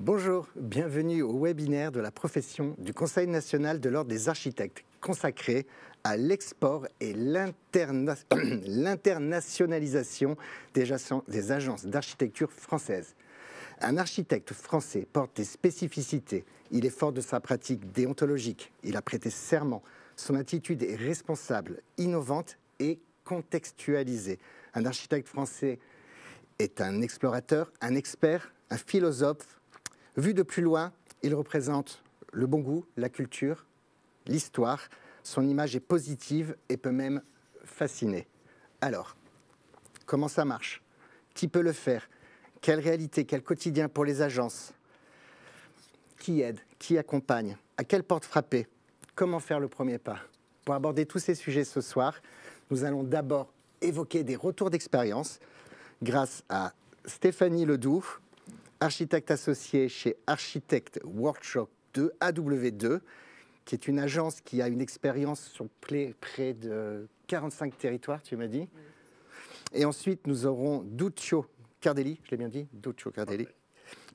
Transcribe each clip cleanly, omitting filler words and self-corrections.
Bonjour, bienvenue au webinaire de la profession du Conseil national de l'Ordre des architectes consacré à l'export et l'internationalisation des agences d'architecture françaises. Un architecte français porte des spécificités. Il est fort de sa pratique déontologique. Il a prêté serment. Son attitude est responsable, innovante et contextualisée. Un architecte français est un explorateur, un expert, un philosophe. Vu de plus loin, il représente le bon goût, la culture, l'histoire. Son image est positive et peut même fasciner. Alors, comment ça marche? Qui peut le faire? Quelle réalité, quel quotidien pour les agences? Qui aide? Qui accompagne? À quelle porte frapper? Comment faire le premier pas? Pour aborder tous ces sujets ce soir, nous allons d'abord évoquer des retours d'expérience grâce à Stéphanie Ledoux, architecte associée chez Architect Workshop 2, AW2, qui est une agence qui a une expérience sur près de 45 territoires, tu m'as dit. Oui. Et ensuite, nous aurons Duccio Cardelli, je l'ai bien dit, Duccio Cardelli,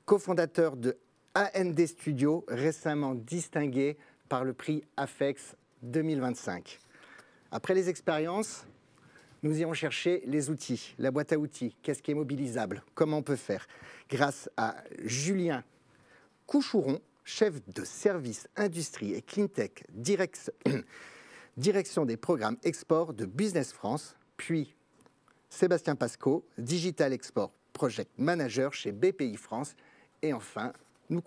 cofondateur de AND Studio, récemment distingué par le prix AFEX 2025. Après les expériences, nous irons chercher les outils, la boîte à outils, qu'est-ce qui est mobilisable, comment on peut faire. Grâce à Julien Couchouron, chef de service industrie et cleantech, direction des programmes export de Business France, puis Sébastien Pasco, Digital Export Project Manager chez BPI France. Et enfin, nous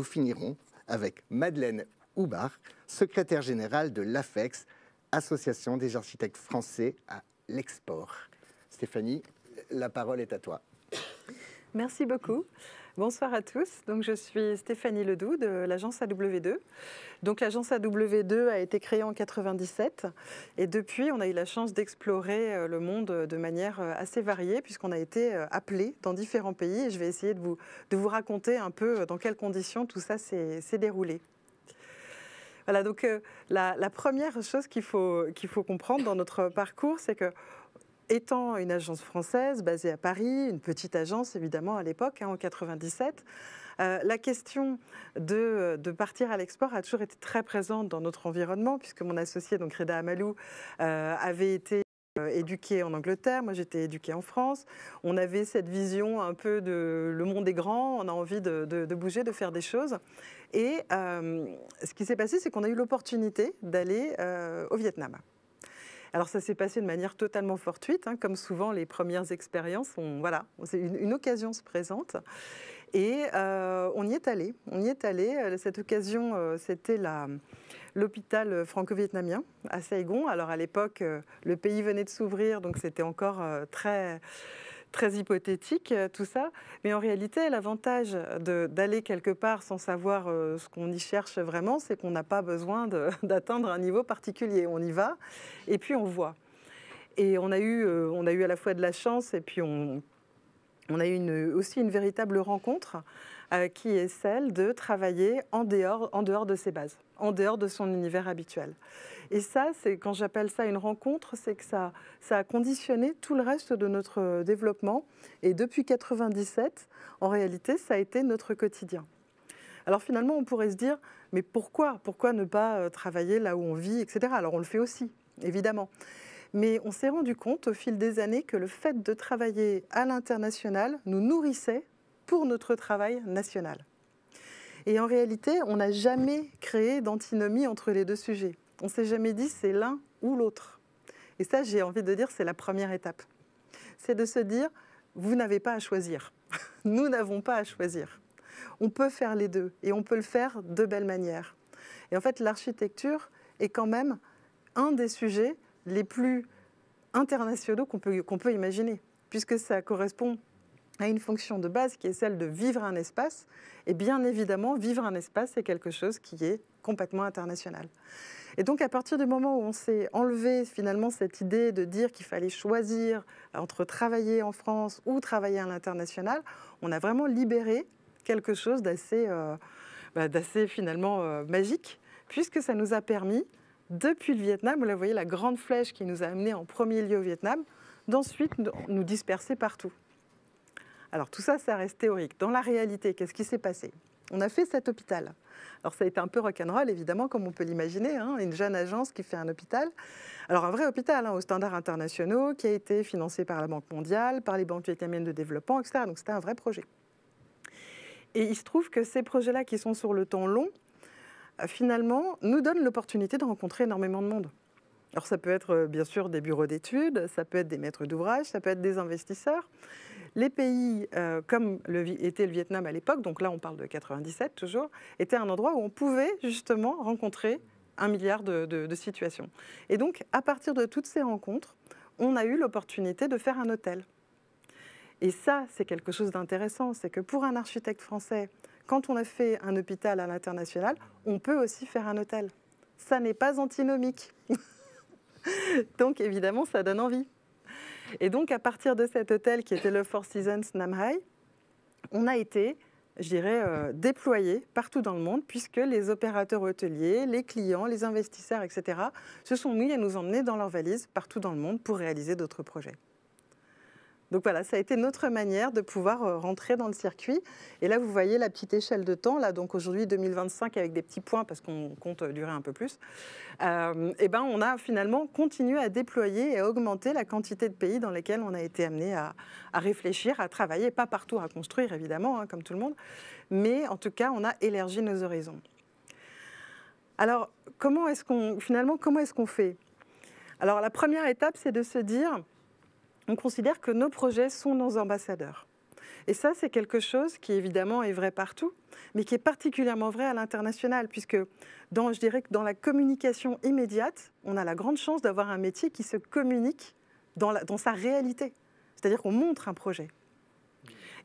finirons avec Madeleine Houbard, secrétaire générale de l'AFEX, Association des architectes français à l'export. Stéphanie, la parole est à toi. Merci beaucoup. Bonsoir à tous. Donc, je suis Stéphanie Ledoux de l'agence AW2. Donc, l'agence AW2 a été créée en 1997 et depuis, on a eu la chance d'explorer le monde de manière assez variée puisqu'on a été appelé dans différents pays et je vais essayer de vous raconter un peu dans quelles conditions tout ça s'est déroulé. Voilà, donc la première chose qu'il faut comprendre dans notre parcours, c'est que étant une agence française basée à Paris, une petite agence évidemment à l'époque, en 1997, la question de partir à l'export a toujours été très présente dans notre environnement, puisque mon associé, donc Reda Amalou, avait été éduquée en Angleterre, moi j'étais éduquée en France. On avait cette vision un peu de le monde est grand, on a envie de bouger, de faire des choses. Et ce qui s'est passé, c'est qu'on a eu l'opportunité d'aller au Vietnam. Alors ça s'est passé de manière totalement fortuite, comme souvent les premières expériences, voilà, une occasion se présente. Et on y est allé. Cette occasion, c'était l'hôpital franco-vietnamien à Saigon. Alors à l'époque, le pays venait de s'ouvrir, donc c'était encore très hypothétique tout ça. Mais en réalité, l'avantage d'aller quelque part sans savoir ce qu'on y cherche vraiment, c'est qu'on n'a pas besoin d'atteindre un niveau particulier. On y va et puis on voit. Et on a eu à la fois de la chance et puis on a eu aussi une véritable rencontre qui est celle de travailler en dehors de ses bases, en dehors de son univers habituel. Et ça, quand j'appelle ça une rencontre, c'est que ça a conditionné tout le reste de notre développement. Et depuis 1997, en réalité, ça a été notre quotidien. Alors finalement, on pourrait se dire, mais pourquoi ne pas travailler là où on vit, etc. Alors on le fait aussi, évidemment. Mais on s'est rendu compte au fil des années que le fait de travailler à l'international nous nourrissait pour notre travail national. Et en réalité, on n'a jamais créé d'antinomie entre les deux sujets. On ne s'est jamais dit c'est l'un ou l'autre. Et ça, j'ai envie de dire, c'est la première étape. C'est de se dire, vous n'avez pas à choisir. Nous n'avons pas à choisir. On peut faire les deux et on peut le faire de belle manière. Et en fait, l'architecture est quand même un des sujets les plus internationaux qu'on peut imaginer, puisque ça correspond à une fonction de base qui est celle de vivre un espace. Et bien évidemment, vivre un espace, c'est quelque chose qui est complètement international. Et donc, à partir du moment où on s'est enlevé finalement cette idée de dire qu'il fallait choisir entre travailler en France ou travailler à l'international, on a vraiment libéré quelque chose d'assez finalement magique, puisque ça nous a permis, depuis le Vietnam, vous voyez la grande flèche qui nous a amenés en premier lieu au Vietnam, d'ensuite nous disperser partout. Alors tout ça, ça reste théorique. Dans la réalité, qu'est-ce qui s'est passé? On a fait cet hôpital. Alors ça a été un peu rock'n'roll, évidemment, comme on peut l'imaginer, hein, une jeune agence qui fait un hôpital. Alors un vrai hôpital, hein, aux standards internationaux, qui a été financé par la Banque mondiale, par les banques vietnamiennes de développement, etc. Donc c'était un vrai projet. Et il se trouve que ces projets-là, qui sont sur le temps long, finalement, nous donnent l'opportunité de rencontrer énormément de monde. Alors ça peut être bien sûr des bureaux d'études, ça peut être des maîtres d'ouvrage, ça peut être des investisseurs. Les pays, comme était le Vietnam à l'époque, donc là on parle de 97 toujours, étaient un endroit où on pouvait justement rencontrer 1 milliard de situations. Et donc à partir de toutes ces rencontres, on a eu l'opportunité de faire un hôtel. Et ça, c'est quelque chose d'intéressant, c'est que pour un architecte français, quand on a fait un hôpital à l'international, on peut aussi faire un hôtel. Ça n'est pas antinomique. Donc évidemment, ça donne envie. Et donc à partir de cet hôtel qui était le Four Seasons Nam Hai, on a été, je dirais, déployés partout dans le monde, puisque les opérateurs hôteliers, les clients, les investisseurs, etc., se sont mis à nous emmener dans leurs valises partout dans le monde pour réaliser d'autres projets. Donc voilà, ça a été notre manière de pouvoir rentrer dans le circuit. Et là, vous voyez la petite échelle de temps, là, donc aujourd'hui 2025 avec des petits points parce qu'on compte durer un peu plus. Et ben, on a finalement continué à déployer et à augmenter la quantité de pays dans lesquels on a été amené à réfléchir, à travailler, pas partout à construire évidemment, hein, comme tout le monde, mais en tout cas, on a élargi nos horizons. Alors, comment est-ce qu'on fait? Alors, la première étape, c'est de se dire, on considère que nos projets sont nos ambassadeurs. Et ça, c'est quelque chose qui, évidemment, est vrai partout, mais qui est particulièrement vrai à l'international, puisque je dirais que dans la communication immédiate, on a la grande chance d'avoir un métier qui se communique dans sa réalité. C'est-à-dire qu'on montre un projet.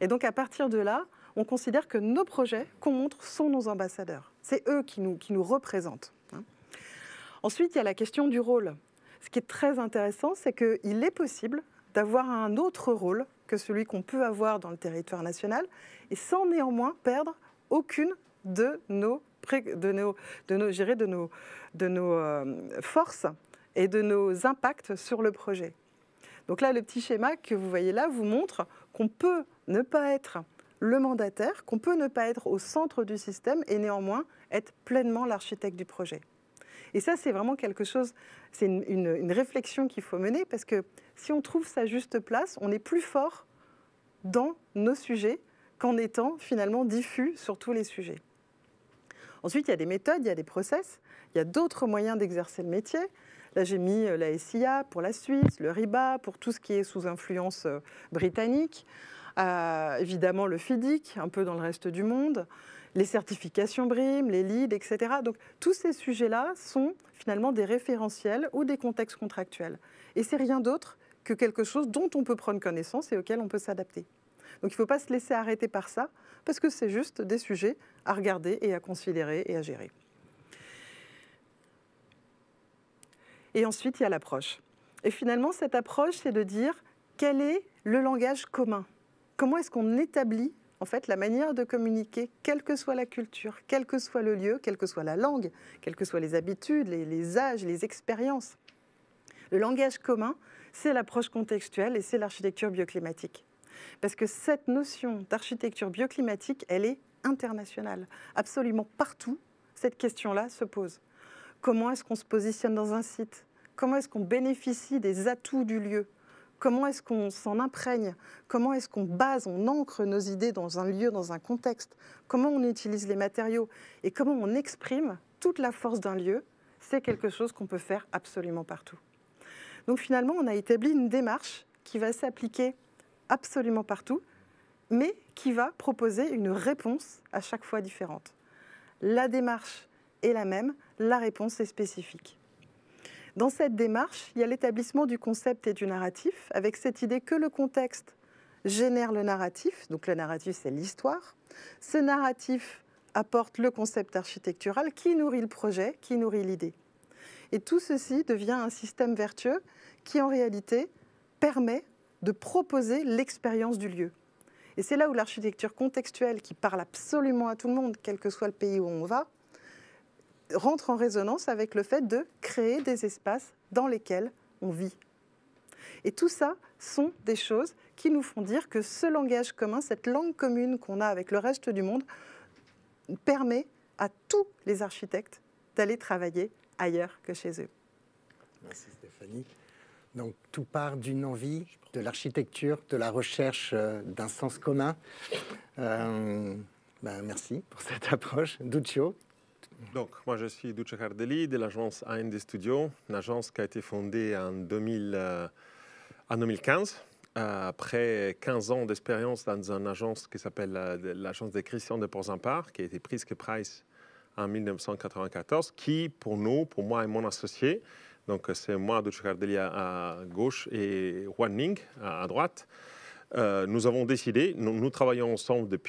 Et donc, à partir de là, on considère que nos projets qu'on montre sont nos ambassadeurs. C'est eux qui nous représentent. Ensuite, il y a la question du rôle. Ce qui est très intéressant, c'est qu'il est possible d'avoir un autre rôle que celui qu'on peut avoir dans le territoire national, et sans néanmoins perdre aucune de nos forces et de nos impacts sur le projet. Donc là, le petit schéma que vous voyez là vous montre qu'on peut ne pas être le mandataire, qu'on peut ne pas être au centre du système et néanmoins être pleinement l'architecte du projet. Et ça, c'est vraiment quelque chose, c'est une réflexion qu'il faut mener, parce que si on trouve sa juste place, on est plus fort dans nos sujets qu'en étant finalement diffus sur tous les sujets. Ensuite, il y a des méthodes, il y a des process, il y a d'autres moyens d'exercer le métier. Là, j'ai mis la SIA pour la Suisse, le RIBA pour tout ce qui est sous influence britannique, évidemment le FIDIC, un peu dans le reste du monde, les certifications BRIM, les LEED, etc. Donc, tous ces sujets-là sont finalement des référentiels ou des contextes contractuels. Et c'est rien d'autre que quelque chose dont on peut prendre connaissance et auquel on peut s'adapter. Donc, il ne faut pas se laisser arrêter par ça, parce que c'est juste des sujets à regarder et à considérer et à gérer. Et ensuite, il y a l'approche. Et finalement, cette approche, c'est de dire quel est le langage commun. Comment est-ce qu'on établit en fait, la manière de communiquer, quelle que soit la culture, quel que soit le lieu, quelle que soit la langue, quelles que soient les habitudes, les âges, les expériences. Le langage commun, c'est l'approche contextuelle et c'est l'architecture bioclimatique. Parce que cette notion d'architecture bioclimatique, elle est internationale. Absolument partout, cette question-là se pose. Comment est-ce qu'on se positionne dans un site? Comment est-ce qu'on bénéficie des atouts du lieu? Comment est-ce qu'on s'en imprègne? Comment est-ce qu'on base, on ancre nos idées dans un lieu, dans un contexte? Comment on utilise les matériaux? Et comment on exprime toute la force d'un lieu? C'est quelque chose qu'on peut faire absolument partout. Donc finalement, on a établi une démarche qui va s'appliquer absolument partout, mais qui va proposer une réponse à chaque fois différente. La démarche est la même, la réponse est spécifique. Dans cette démarche, il y a l'établissement du concept et du narratif, avec cette idée que le contexte génère le narratif. Donc le narratif, c'est l'histoire. Ce narratif apporte le concept architectural qui nourrit le projet, qui nourrit l'idée. Et tout ceci devient un système vertueux qui, en réalité, permet de proposer l'expérience du lieu. Et c'est là où l'architecture contextuelle, qui parle absolument à tout le monde, quel que soit le pays où on va, rentre en résonance avec le fait de créer des espaces dans lesquels on vit. Et tout ça sont des choses qui nous font dire que ce langage commun, cette langue commune qu'on a avec le reste du monde, permet à tous les architectes d'aller travailler ailleurs que chez eux. Merci Stéphanie. Donc tout part d'une envie, de l'architecture, de la recherche d'un sens commun. Merci pour cette approche. Duccio. Donc, moi, je suis Duccio Cardelli de l'agence AND Studio, une agence qui a été fondée en 2015, après 15 ans d'expérience dans une agence qui s'appelle l'agence de Christian de Porzampar, qui a été Pritzker Prize en 1994, qui, pour moi et mon associé, donc c'est moi, Duccio Cardelli à gauche et Juan Ning à droite, nous avons décidé, nous travaillons ensemble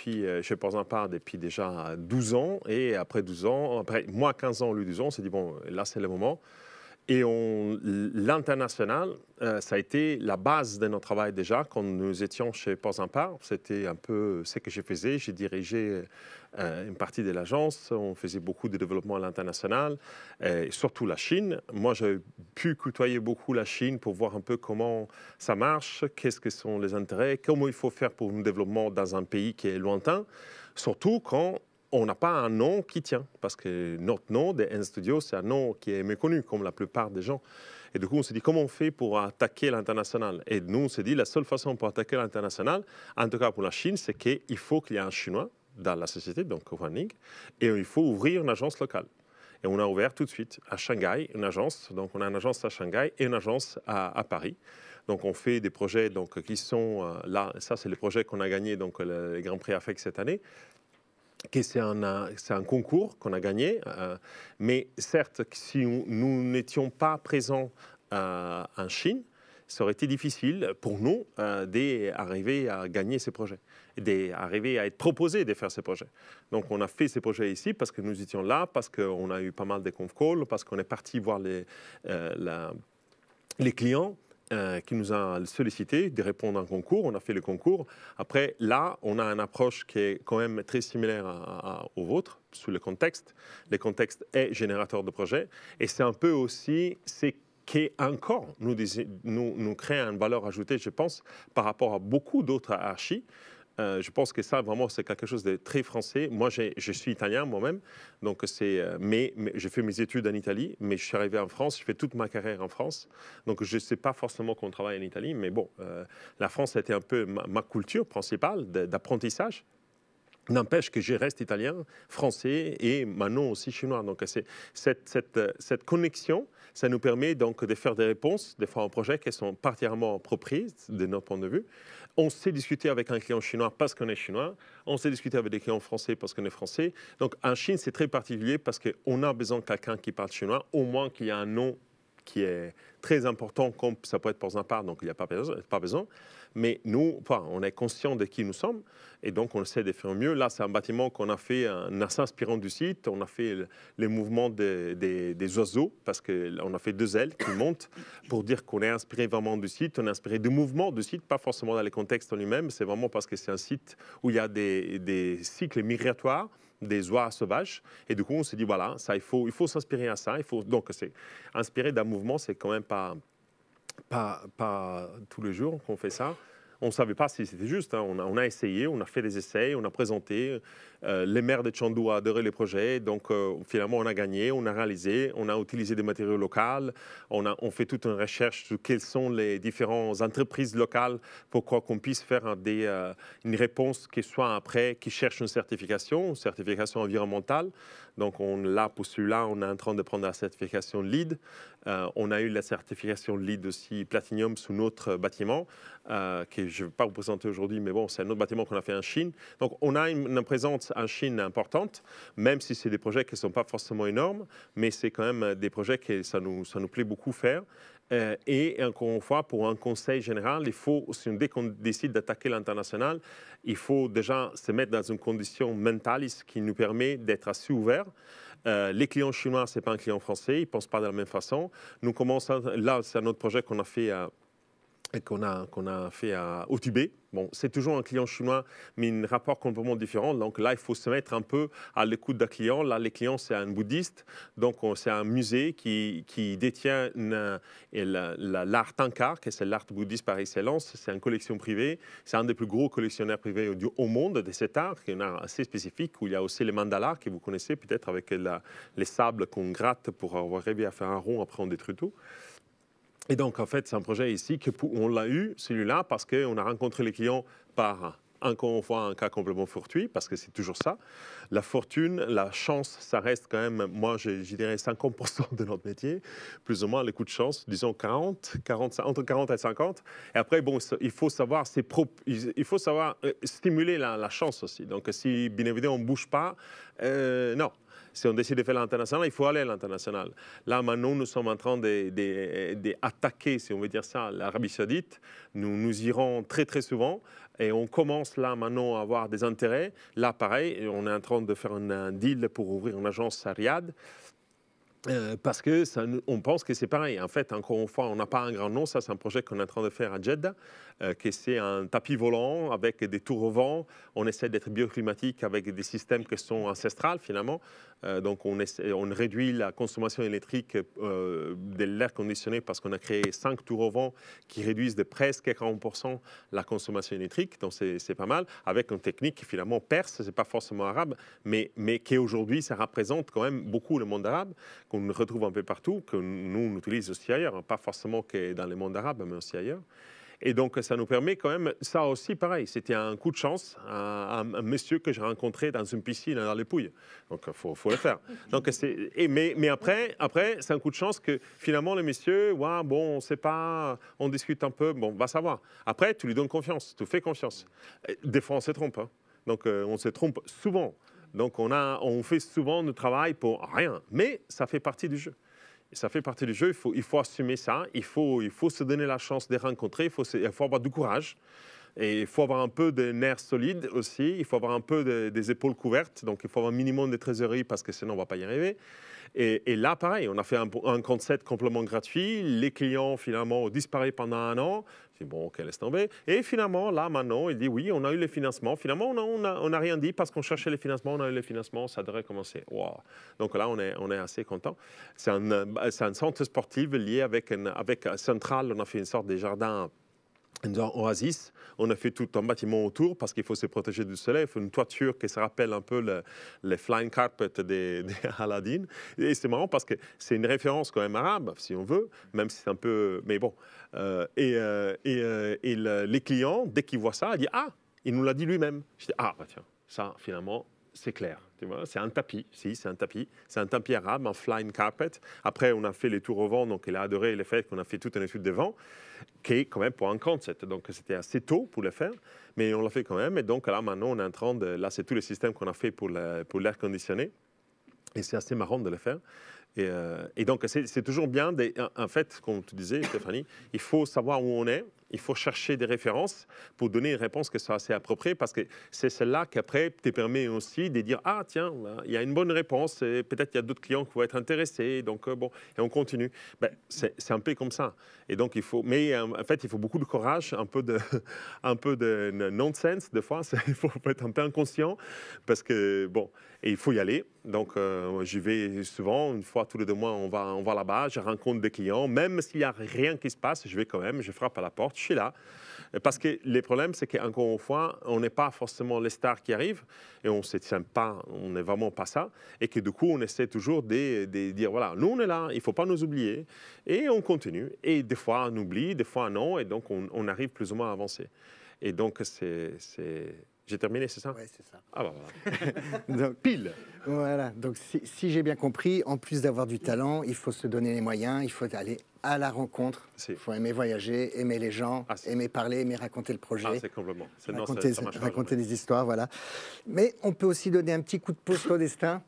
chez Porzampar depuis déjà 12 ans, et après 12 ans, après moi 15 ans, lui 12 ans, on s'est dit, bon, là c'est le moment. Et l'international, ça a été la base de notre travail déjà, quand nous étions chez Porzampar. C'était un peu ce que je faisais. J'ai dirigé une partie de l'agence. On faisait beaucoup de développement à l'international, surtout la Chine. Moi, j'ai pu côtoyer beaucoup la Chine pour voir un peu comment ça marche, qu'est-ce que sont les intérêts, comment il faut faire pour un développement dans un pays qui est lointain, surtout quand on n'a pas un nom qui tient, parce que notre nom de AND Studio, c'est un nom qui est méconnu, comme la plupart des gens. Et du coup, on s'est dit, comment on fait pour attaquer l'international? Et nous, on s'est dit, la seule façon pour attaquer l'international, en tout cas pour la Chine, c'est qu'il faut qu'il y ait un Chinois dans la société, donc Juan Ning, et il faut ouvrir une agence locale. Et on a ouvert tout de suite à Shanghai une agence. Donc, on a une agence à Shanghai et une agence à Paris. Donc, on fait des projets qui sont là. Ça, c'est les projets qu'on a gagnés, donc le Grand Prix AFEC cette année. C'est un concours qu'on a gagné, mais certes, si nous n'étions pas présents en Chine, ça aurait été difficile pour nous d'arriver à gagner ces projets, d'arriver à être proposés de faire ces projets. Donc on a fait ces projets ici parce que nous étions là, parce qu'on a eu pas mal de conf calls, parce qu'on est parti voir les clients. Qui nous a sollicité de répondre à un concours. On a fait le concours. Après, là, on a une approche qui est quand même très similaire au vôtre, sous le contexte. Le contexte est générateur de projets. Et c'est un peu aussi ce qui encore nous crée une valeur ajoutée, je pense, par rapport à beaucoup d'autres archis. Je pense que ça, vraiment, c'est quelque chose de très français. Moi, je suis italien moi-même, donc mais j'ai fait mes études en Italie, mais je suis arrivé en France, je fais toute ma carrière en France. Donc, je ne sais pas forcément qu'on travaille en Italie, mais bon, la France a été un peu ma culture principale d'apprentissage. N'empêche que je reste italien, français et maintenant aussi chinois. Donc, cette connexion, ça nous permet donc de faire des réponses, de faire un projet qui sont particulièrement appropriés de notre point de vue. On sait discuter avec un client chinois parce qu'on est chinois. On sait discuter avec des clients français parce qu'on est français. Donc, en Chine, c'est très particulier parce qu'on a besoin de quelqu'un qui parle chinois, au moins qu'il y ait un nom qui est très important, comme ça peut être Porzampar, donc il n'y a pas besoin. Mais nous, on est conscient de qui nous sommes et donc on essaie de faire mieux. Là, c'est un bâtiment qu'on a fait en s'inspirant du site. On a fait les mouvements des oiseaux parce qu'on a fait 2 ailes qui montent pour dire qu'on est inspiré vraiment du site. On est inspiré du mouvement du site, pas forcément dans les contextes en lui-même. C'est vraiment parce que c'est un site où il y a des cycles migratoires, des oies sauvages. Et du coup, on s'est dit, voilà, ça, il faut s'inspirer à ça. Donc, c'est inspiré d'un mouvement, c'est quand même pas tous les jours qu'on fait ça. On ne savait pas si c'était juste. Hein. On a essayé, on a fait des essais, on a présenté. Les maires de Chengdu ont adoré les projets. Donc, finalement, on a gagné, on a réalisé, on a utilisé des matériaux locaux. On fait toute une recherche sur quelles sont les différentes entreprises locales pour qu'on puisse faire une réponse qui soit après, qui cherche une certification environnementale. Donc, là, pour celui-là, on est en train de prendre la certification LEED. On a eu la certification LEED aussi Platinum sous notre bâtiment, que je ne vais pas vous présenter aujourd'hui, mais bon, c'est un autre bâtiment qu'on a fait en Chine. Donc, on a une présence en Chine importante, même si c'est des projets qui ne sont pas forcément énormes, mais c'est quand même des projets que ça nous plaît beaucoup faire. Et encore une fois, pour un conseil général, dès qu'on décide d'attaquer l'international, il faut déjà se mettre dans une condition mentale qui nous permet d'être assez ouverts. Les clients chinois, ce n'est pas un client français, ils ne pensent pas de la même façon. Nous commençons, là, c'est un autre projet qu'on a fait qu'on a fait au Tibet. Bon, c'est toujours un client chinois, mais un rapport complètement différent. Donc là, il faut se mettre un peu à l'écoute d'un client. Là, les clients, c'est un bouddhiste. Donc, c'est un musée qui détient l'art Tankar, qui c'est l'art bouddhiste par excellence. C'est une collection privée. C'est un des plus gros collectionneurs privés au monde de cet art, qui est un art assez spécifique, où il y a aussi les mandalas, que vous connaissez peut-être, avec les sables qu'on gratte pour arriver à faire un rond, après on détruit tout. Et donc, en fait, c'est un projet ici on l'a eu, celui-là, parce qu'on a rencontré les clients par, encore une fois, un cas complètement fortuit, parce que c'est toujours ça. La fortune, la chance, ça reste quand même, moi, je dirais 50% de notre métier, plus ou moins, les coups de chance, disons entre 40 et 50. Et après, bon, il faut savoir, stimuler la chance aussi. Donc, si, bien évidemment, on ne bouge pas, non. Si on décide de faire l'international, il faut aller à l'international. Là, maintenant, nous sommes en train d'attaquer, si on veut dire ça, l'Arabie Saoudite. Nous irons très, très souvent. Et on commence là, maintenant, à avoir des intérêts. Là, pareil, on est en train de faire un deal pour ouvrir une agence à Riyad. Parce qu'on pense que c'est pareil. En fait, encore une fois, on n'a pas un grand nom. Ça, c'est un projet qu'on est en train de faire à Jeddah, que c'est un tapis volant avec des tours au vent. On essaie d'être bioclimatique avec des systèmes qui sont ancestrales, finalement. Donc, on réduit la consommation électrique de l'air conditionné parce qu'on a créé 5 tours au vent qui réduisent de presque 40% la consommation électrique. Donc, c'est pas mal. Avec une technique qui, finalement, perse. Ce n'est pas forcément arabe, mais qui, aujourd'hui, ça représente quand même beaucoup le monde arabe, qu'on retrouve un peu partout, que nous, on utilise aussi ailleurs, pas forcément que dans le monde arabe, mais aussi ailleurs. Et donc, ça nous permet quand même, ça aussi, pareil, c'était un coup de chance, un monsieur que j'ai rencontré dans une piscine dans les Pouilles. Donc, il faut le faire. Donc, mais après, c'est un coup de chance que finalement, le monsieur, ouais, bon, on ne sait pas, on discute un peu, bon, va savoir. Après, tu lui donnes confiance, tu fais confiance. Des fois, on se trompe. Hein. Donc, on se trompe souvent. Donc, on fait souvent du travail pour rien, mais ça fait partie du jeu. Ça fait partie du jeu, il faut assumer ça, il faut se donner la chance de rencontrer, il faut avoir du courage, et il faut avoir un peu de nerfs solides aussi, il faut avoir un peu des épaules couvertes, donc il faut avoir un minimum de trésorerie parce que sinon on ne va pas y arriver. Et là, pareil, on a fait un concept complètement gratuit. Les clients, finalement, ont disparu pendant 1 an. Je dis, bon, ok, laisse tomber. Et finalement, là, maintenant, il dit, oui, on a eu les financements. Finalement, on n'a rien dit parce qu'on cherchait les financements. On a eu les financements, ça devrait commencer. Wow. Donc là, on est assez content. C'est un centre sportif lié avec Central. On a fait une sorte de jardin, une oasis. On a fait tout un bâtiment autour parce qu'il faut se protéger du soleil. Il faut une toiture qui se rappelle un peu les flying carpets des Aladdin. Et c'est marrant parce que c'est une référence quand même arabe, si on veut, même si c'est un peu... Mais bon. Les clients, dès qu'ils voient ça, ils disent « Ah, il nous l'a dit lui-même. » Je dis « Ah, bah tiens, ça, finalement... c'est clair, tu vois, c'est un tapis, c'est un tapis arabe, un flying carpet. Après, on a fait les tours au vent, donc il a adoré le fait qu'on a fait toute une étude de vent, qui est quand même pour un concept, donc c'était assez tôt pour le faire, mais on l'a fait quand même, et donc là, maintenant, on est en train de, là, c'est tous les systèmes qu'on a fait pour l'air conditionné, et c'est assez marrant de le faire. Et donc, c'est toujours bien, en fait, comme tu disais, Stéphanie, il faut savoir où on est, il faut chercher des références pour donner une réponse qui soit assez appropriée, parce que c'est celle-là qui, après, te permet aussi de dire « Ah, tiens, il y a une bonne réponse, et peut-être il y a d'autres clients qui vont être intéressés, donc bon, et on continue. » C'est un peu comme ça. Et donc, mais en fait, il faut beaucoup de courage, un peu de nonsense, des fois, il faut être un peu inconscient, parce que, bon, et il faut y aller. Donc, j'y vais souvent, une fois tous les 2 mois, on va là-bas, je rencontre des clients, même s'il n'y a rien qui se passe, je vais quand même, je frappe à la porte, je suis là. Parce que le problème, c'est qu'encore une fois, on n'est pas forcément les stars qui arrivent, et on ne tient pas, on n'est vraiment pas ça, et que du coup, on essaie toujours de dire, voilà, nous on est là, il ne faut pas nous oublier, et on continue. Et des fois, on oublie, des fois, non, et donc on arrive plus ou moins à avancer. Et donc, j'ai terminé, c'est ça? Oui, c'est ça. Ah bah voilà. Donc, pile. Voilà, donc si j'ai bien compris, en plus d'avoir du talent, il faut se donner les moyens, il faut aller à la rencontre, il faut aimer voyager, aimer les gens, aimer parler, aimer raconter le projet. C'est complètement. Raconter des histoires, voilà. Mais on peut aussi donner un petit coup de pouce au destin.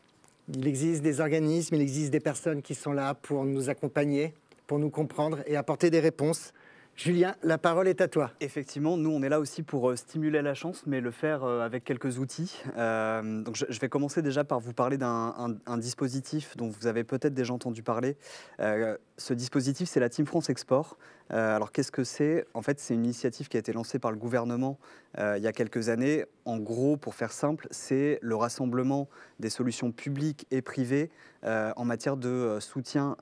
Il existe des organismes, il existe des personnes qui sont là pour nous accompagner, pour nous comprendre et apporter des réponses. Julien, la parole est à toi. Effectivement, nous, on est là aussi pour stimuler la chance, mais le faire avec quelques outils. Donc, je vais commencer déjà par vous parler d'un dispositif dont vous avez peut-être déjà entendu parler. Ce dispositif, c'est la Team France Export. Alors, qu'est-ce que c'est ? En fait, c'est une initiative qui a été lancée par le gouvernement il y a quelques années. En gros, pour faire simple, c'est le rassemblement des solutions publiques et privées en matière de soutien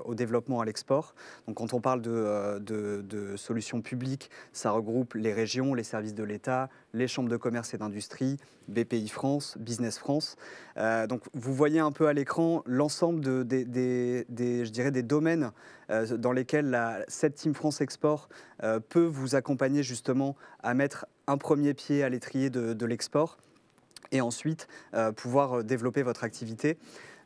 au développement à l'export. Donc, quand on parle de solutions publiques, ça regroupe les régions, les services de l'État, les chambres de commerce et d'industrie, BPI France, Business France. Donc, vous voyez un peu à l'écran l'ensemble des domaines dans lesquels cette Team France Export peut vous accompagner justement à mettre un premier pied à l'étrier de l'export et ensuite pouvoir développer votre activité.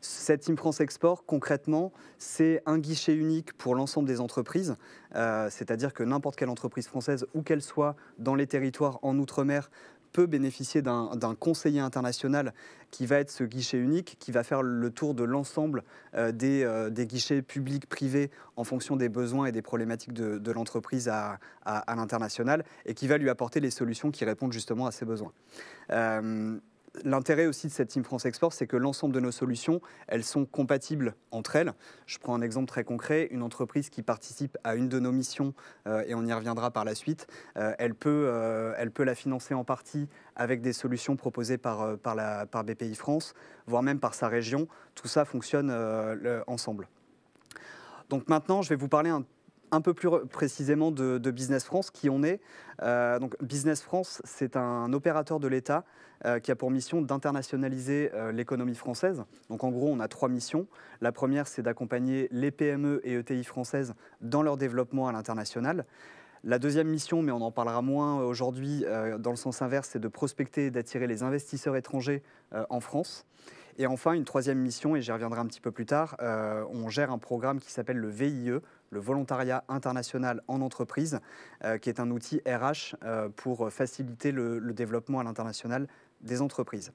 Cette Team France Export, concrètement, c'est un guichet unique pour l'ensemble des entreprises, c'est-à-dire que n'importe quelle entreprise française, où qu'elle soit dans les territoires en Outre-mer, peut bénéficier d'un conseiller international qui va être ce guichet unique, qui va faire le tour de l'ensemble des guichets publics, privés, en fonction des besoins et des problématiques de l'entreprise à l'international, et qui va lui apporter les solutions qui répondent justement à ses besoins. L'intérêt aussi de cette Team France Export, c'est que l'ensemble de nos solutions, elles sont compatibles entre elles. Je prends un exemple très concret, une entreprise qui participe à une de nos missions, et on y reviendra par la suite, elle peut la financer en partie avec des solutions proposées par BPI France, voire même par sa région. Tout ça fonctionne ensemble. Donc maintenant, je vais vous parler un peu plus précisément de Business France, qui on est. Donc Business France, c'est un opérateur de l'État qui a pour mission d'internationaliser l'économie française. Donc en gros, on a 3 missions. La première, c'est d'accompagner les PME et ETI françaises dans leur développement à l'international. La deuxième mission, mais on en parlera moins aujourd'hui, dans le sens inverse, c'est de prospecter et d'attirer les investisseurs étrangers en France. Et enfin, une troisième mission, et j'y reviendrai un petit peu plus tard, on gère un programme qui s'appelle le VIE, le Volontariat International en Entreprise, qui est un outil RH pour faciliter le développement à l'international des entreprises.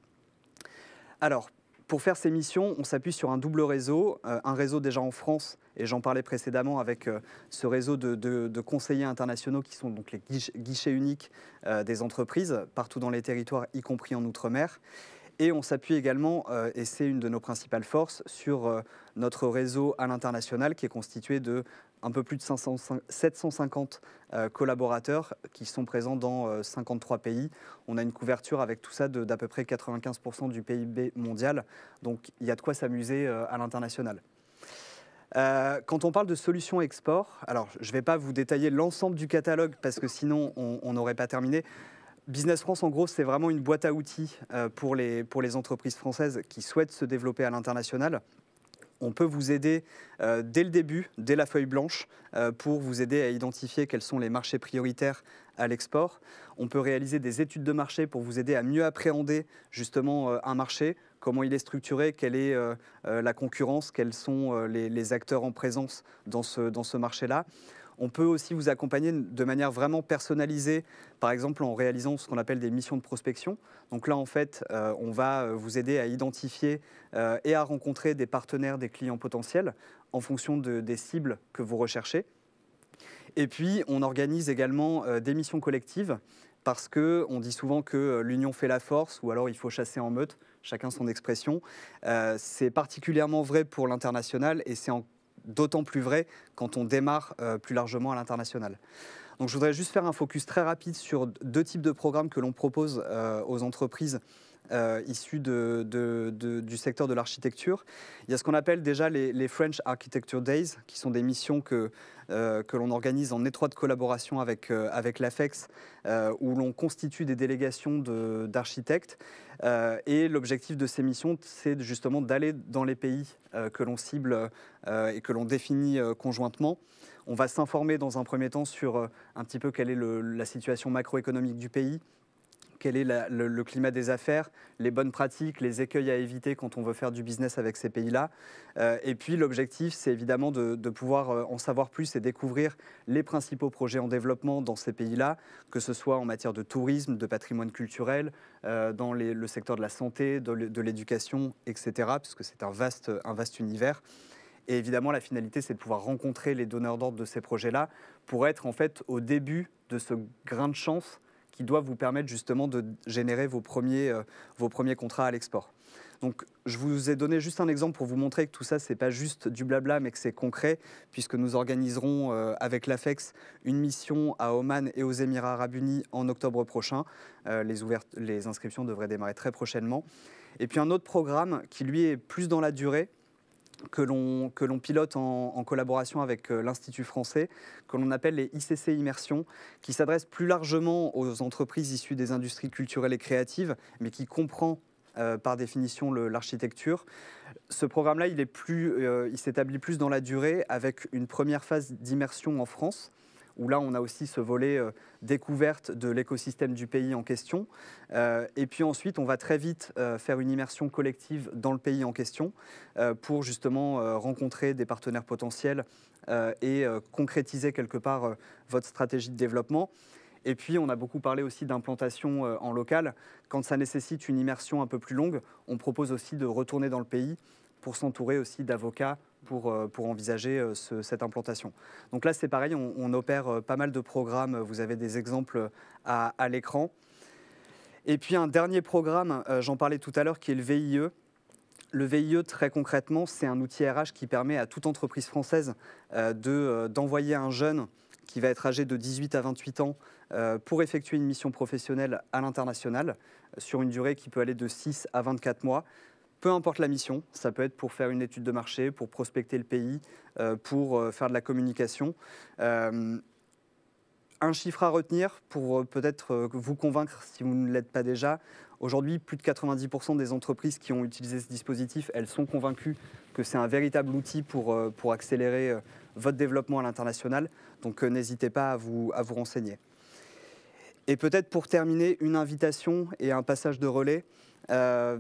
Alors, pour faire ces missions, on s'appuie sur un double réseau, un réseau déjà en France, et j'en parlais précédemment avec ce réseau de conseillers internationaux qui sont donc les guichets uniques des entreprises, partout dans les territoires, y compris en Outre-mer. Et on s'appuie également, et c'est une de nos principales forces, sur notre réseau à l'international qui est constitué de un peu plus de 750 collaborateurs qui sont présents dans 53 pays. On a une couverture avec tout ça d'à peu près 95% du PIB mondial. Donc il y a de quoi s'amuser à l'international. Quand on parle de solutions export, alors je ne vais pas vous détailler l'ensemble du catalogue parce que sinon on n'aurait pas terminé. Business France, en gros, c'est vraiment une boîte à outils pour les entreprises françaises qui souhaitent se développer à l'international. On peut vous aider dès le début, dès la feuille blanche, pour vous aider à identifier quels sont les marchés prioritaires à l'export. On peut réaliser des études de marché pour vous aider à mieux appréhender justement un marché, comment il est structuré, quelle est la concurrence, quels sont les acteurs en présence dans ce marché-là. On peut aussi vous accompagner de manière vraiment personnalisée, par exemple en réalisant ce qu'on appelle des missions de prospection. Donc là, en fait, on va vous aider à identifier et à rencontrer des partenaires, des clients potentiels en fonction des cibles que vous recherchez. Et puis, on organise également des missions collectives parce qu'on dit souvent que l'union fait la force ou alors il faut chasser en meute, chacun son expression. C'est particulièrement vrai pour l'international et c'est d'autant plus vrai quand on démarre plus largement à l'international. Donc je voudrais juste faire un focus très rapide sur 2 types de programmes que l'on propose aux entreprises issues du secteur de l'architecture. Il y a ce qu'on appelle déjà les French Architecture Days, qui sont des missions que l'on organise en étroite collaboration avec l'AFEX, où l'on constitue des délégations d'architectes. Et l'objectif de ces missions, c'est justement d'aller dans les pays que l'on cible et que l'on définit conjointement. On va s'informer dans un premier temps sur un petit peu quelle est la situation macroéconomique du pays, quel est le climat des affaires, les bonnes pratiques, les écueils à éviter quand on veut faire du business avec ces pays-là. Et puis l'objectif, c'est évidemment de pouvoir en savoir plus et découvrir les principaux projets en développement dans ces pays-là, que ce soit en matière de tourisme, de patrimoine culturel, dans le secteur de la santé, de l'éducation, etc., puisque c'est un vaste univers. Et évidemment, la finalité, c'est de pouvoir rencontrer les donneurs d'ordre de ces projets-là pour être en fait au début de ce grain de chance qui doit vous permettre justement de générer vos premiers contrats à l'export. Donc, je vous ai donné juste un exemple pour vous montrer que tout ça, ce n'est pas juste du blabla, mais que c'est concret, puisque nous organiserons avec l'AFEX une mission à Oman et aux Émirats Arabes Unis en octobre prochain. Les inscriptions devraient démarrer très prochainement. Et puis un autre programme qui, lui, est plus dans la durée, que l'on pilote en collaboration avec l'Institut français, que l'on appelle les ICC Immersion, qui s'adresse plus largement aux entreprises issues des industries culturelles et créatives, mais qui comprend par définition l'architecture. Ce programme-là, il s'établit plus dans la durée, avec une première phase d'immersion en France, où là, on a aussi ce volet découverte de l'écosystème du pays en question. Et puis ensuite, on va très vite faire une immersion collective dans le pays en question pour justement rencontrer des partenaires potentiels et concrétiser quelque part votre stratégie de développement. Et puis, on a beaucoup parlé aussi d'implantation en local. Quand ça nécessite une immersion un peu plus longue, on propose aussi de retourner dans le pays pour s'entourer aussi d'avocats pour envisager cette implantation. Donc là, c'est pareil, on opère pas mal de programmes. Vous avez des exemples à l'écran. Et puis, un dernier programme, j'en parlais tout à l'heure, qui est le VIE. Le VIE, très concrètement, c'est un outil RH qui permet à toute entreprise française d'envoyer un jeune qui va être âgé de 18 à 28 ans pour effectuer une mission professionnelle à l'international sur une durée qui peut aller de 6 à 24 mois. Peu importe la mission, ça peut être pour faire une étude de marché, pour prospecter le pays, pour faire de la communication. Un chiffre à retenir pour peut-être vous convaincre si vous ne l'êtes pas déjà. Aujourd'hui, plus de 90% des entreprises qui ont utilisé ce dispositif, elles sont convaincues que c'est un véritable outil pour accélérer votre développement à l'international. Donc n'hésitez pas à vous renseigner. Et peut-être pour terminer, une invitation et un passage de relais.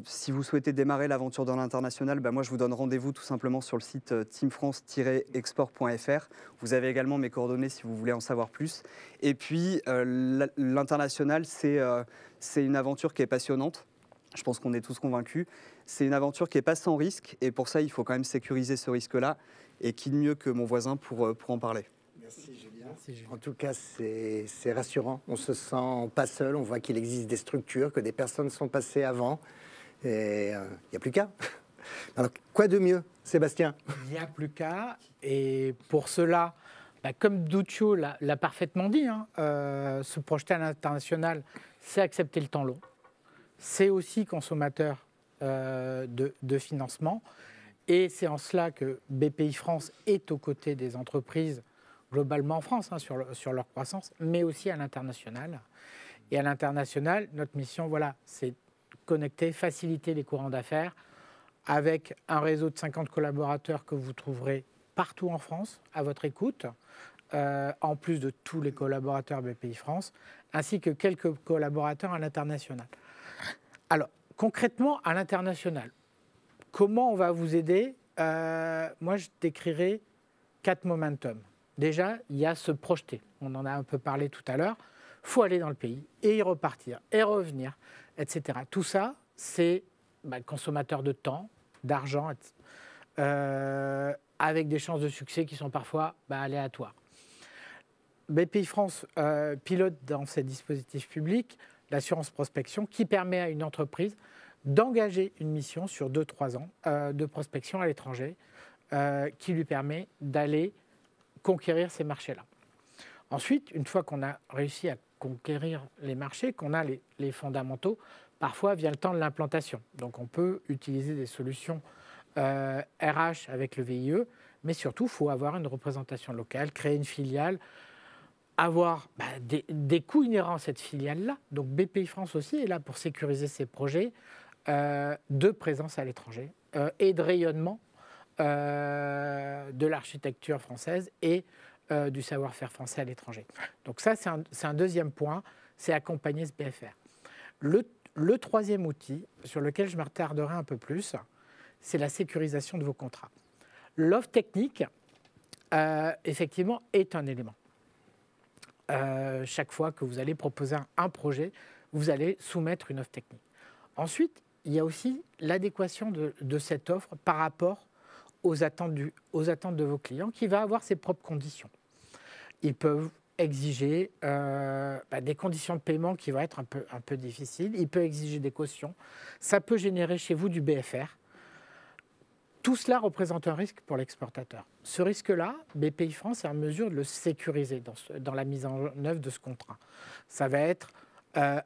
Si vous souhaitez démarrer l'aventure dans l'international, moi je vous donne rendez-vous tout simplement sur le site teamfrance-export.fr. Vous avez également mes coordonnées si vous voulez en savoir plus. Et puis l'international, c'est une aventure qui est passionnante. Je pense qu'on est tous convaincus. C'est une aventure qui n'est pas sans risque et pour ça il faut quand même sécuriser ce risque-là. Et qui de mieux que mon voisin pour en parler. Merci Julien. En tout cas, c'est rassurant. On se sent pas seul. On voit qu'il existe des structures, que des personnes sont passées avant. Et il n'y a plus qu'à. Alors, quoi de mieux, Sébastien? Il n'y a plus qu'à. Et pour cela, comme Duccio l'a parfaitement dit, se projeter à l'international, c'est accepter le temps long. C'est aussi consommateur de financement. Et c'est en cela que BPI France est aux côtés des entreprises, globalement en France, sur leur croissance, mais aussi à l'international. Et à l'international, notre mission, c'est connecter, faciliter les courants d'affaires avec un réseau de 50 collaborateurs que vous trouverez partout en France, à votre écoute, en plus de tous les collaborateurs BPI France, ainsi que quelques collaborateurs à l'international. Alors, concrètement, à l'international, comment on va vous aider? Moi, je décrirais 4 momentum. Déjà, il y a se projeter. On en a un peu parlé tout à l'heure. Il faut aller dans le pays et y repartir et revenir, etc. Tout ça, c'est consommateur de temps, d'argent, avec des chances de succès qui sont parfois aléatoires. BPI France pilote dans ses dispositifs publics l'assurance prospection qui permet à une entreprise d'engager une mission sur 2-3 ans de prospection à l'étranger qui lui permet d'aller conquérir ces marchés-là. Ensuite, une fois qu'on a réussi à conquérir les marchés, qu'on a les fondamentaux, parfois vient le temps de l'implantation. Donc on peut utiliser des solutions RH avec le VIE, mais surtout, il faut avoir une représentation locale, créer une filiale, avoir des coûts inhérents à cette filiale-là. Donc BPI France aussi est là pour sécuriser ses projets de présence à l'étranger et de rayonnement de l'architecture française et du savoir-faire français à l'étranger. Donc ça, c'est un deuxième point, c'est accompagner ce BFR. Le troisième outil, sur lequel je me retarderai un peu plus, c'est la sécurisation de vos contrats. L'offre technique, effectivement, est un élément. Chaque fois que vous allez proposer un projet, vous allez soumettre une offre technique. Ensuite, il y a aussi l'adéquation de cette offre par rapport aux attentes de vos clients, qui va avoir ses propres conditions. Ils peuvent exiger des conditions de paiement qui vont être un peu difficiles. Il peut exiger des cautions. Ça peut générer chez vous du BFR. Tout cela représente un risque pour l'exportateur. Ce risque-là, Bpifrance est en mesure de le sécuriser dans la mise en œuvre de ce contrat. Ça va être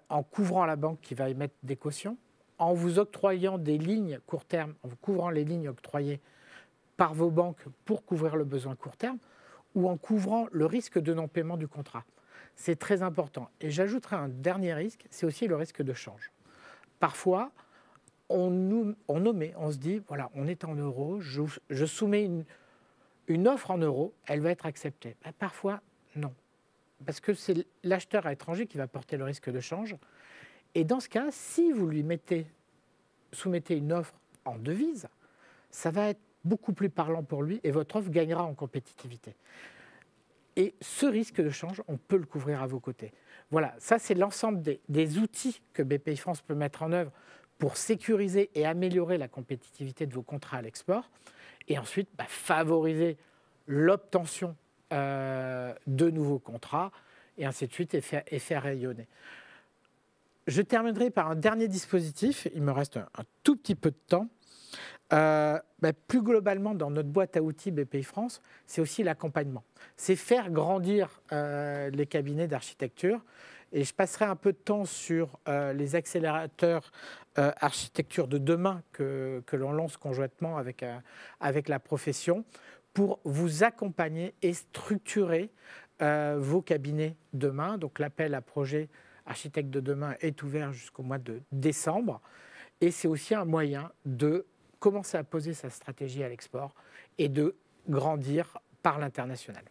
en couvrant la banque qui va émettre des cautions, en vous octroyant des lignes court terme, en vous couvrant les lignes octroyées par vos banques pour couvrir le besoin court terme, ou en couvrant le risque de non-paiement du contrat. C'est très important. Et j'ajouterai un dernier risque, c'est aussi le risque de change. Parfois, on se dit, voilà, on est en euros, je soumets une offre en euros, elle va être acceptée. Ben, parfois, non. Parce que c'est l'acheteur à l'étranger qui va porter le risque de change. Et dans ce cas, si vous lui soumettez une offre en devise, ça va être beaucoup plus parlant pour lui et votre offre gagnera en compétitivité. Et ce risque de change, on peut le couvrir à vos côtés. Voilà, ça c'est l'ensemble des outils que Bpifrance peut mettre en œuvre pour sécuriser et améliorer la compétitivité de vos contrats à l'export et ensuite favoriser l'obtention de nouveaux contrats et ainsi de suite et faire rayonner. Je terminerai par un dernier dispositif, il me reste un tout petit peu de temps. Plus globalement, dans notre boîte à outils Bpifrance, c'est aussi l'accompagnement. C'est faire grandir les cabinets d'architecture. Et je passerai un peu de temps sur les accélérateurs architecture de demain que l'on lance conjointement avec la profession pour vous accompagner et structurer vos cabinets demain. Donc l'appel à projet architecte de demain est ouvert jusqu'au mois de décembre. Et c'est aussi un moyen de commencer à poser sa stratégie à l'export et de grandir par l'international.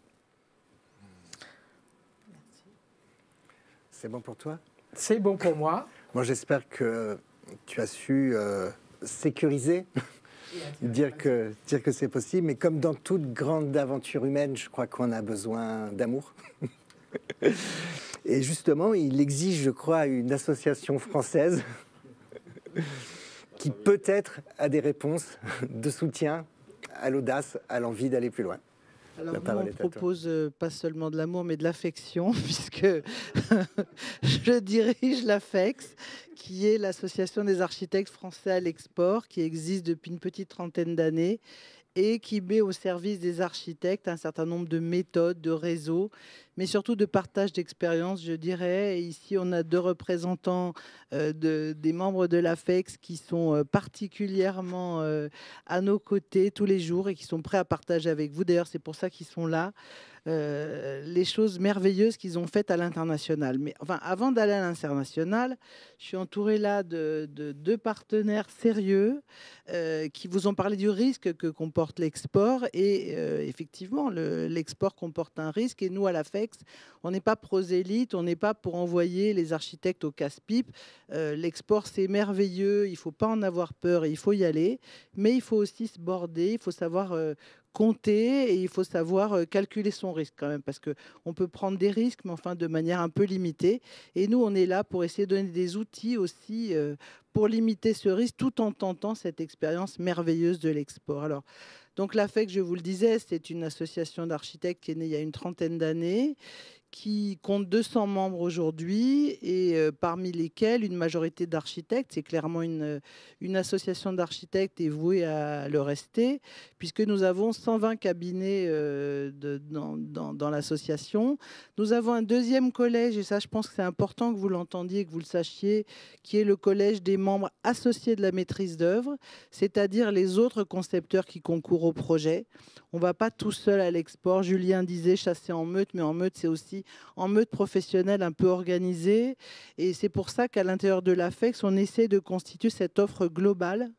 C'est bon pour toi? C'est bon pour moi. Moi, j'espère que tu as su sécuriser, dire que c'est possible. Mais comme dans toute grande aventure humaine, je crois qu'on a besoin d'amour. Et justement, il exige, je crois, une association française qui peut-être a des réponses de soutien à l'audace, à l'envie d'aller plus loin. Alors nous, on propose pas seulement de l'amour, mais de l'affection, puisque je dirige l'AFEX, qui est l'Association des architectes français à l'export, qui existe depuis une petite trentaine d'années et qui met au service des architectes un certain nombre de méthodes, de réseaux, mais surtout de partage d'expérience, je dirais. Et ici, on a 2 représentants des membres de l'AFEX qui sont particulièrement à nos côtés tous les jours et qui sont prêts à partager avec vous. D'ailleurs, c'est pour ça qu'ils sont là. Les choses merveilleuses qu'ils ont faites à l'international. Mais enfin, avant d'aller à l'international, je suis entourée là de 2 partenaires sérieux qui vous ont parlé du risque que comporte l'export. Et effectivement, l'export comporte un risque. Et nous, à l'AFEX, on n'est pas prosélyte, on n'est pas pour envoyer les architectes au casse-pipe. L'export, c'est merveilleux, il ne faut pas en avoir peur et il faut y aller. Mais il faut aussi se border, il faut savoir compter et il faut savoir calculer son risque quand même, parce qu'on peut prendre des risques, mais enfin de manière un peu limitée. Et nous, on est là pour essayer de donner des outils aussi pour limiter ce risque, tout en tentant cette expérience merveilleuse de l'export. Alors, donc l'AFEX, je vous le disais, c'est une association d'architectes qui est née il y a une trentaine d'années, qui compte 200 membres aujourd'hui et parmi lesquels une majorité d'architectes. C'est clairement une association d'architectes et vouée à le rester, puisque nous avons 120 cabinets dans l'association. Nous avons un deuxième collège, et ça je pense que c'est important que vous l'entendiez, que vous le sachiez, qui est le collège des membres associés de la maîtrise d'œuvre, c'est-à-dire les autres concepteurs qui concourent au projet. On ne va pas tout seul à l'export. Julien disait chasser en meute, mais en meute, c'est aussi en meute professionnelle un peu organisée. Et c'est pour ça qu'à l'intérieur de l'AFEX, on essaie de constituer cette offre globale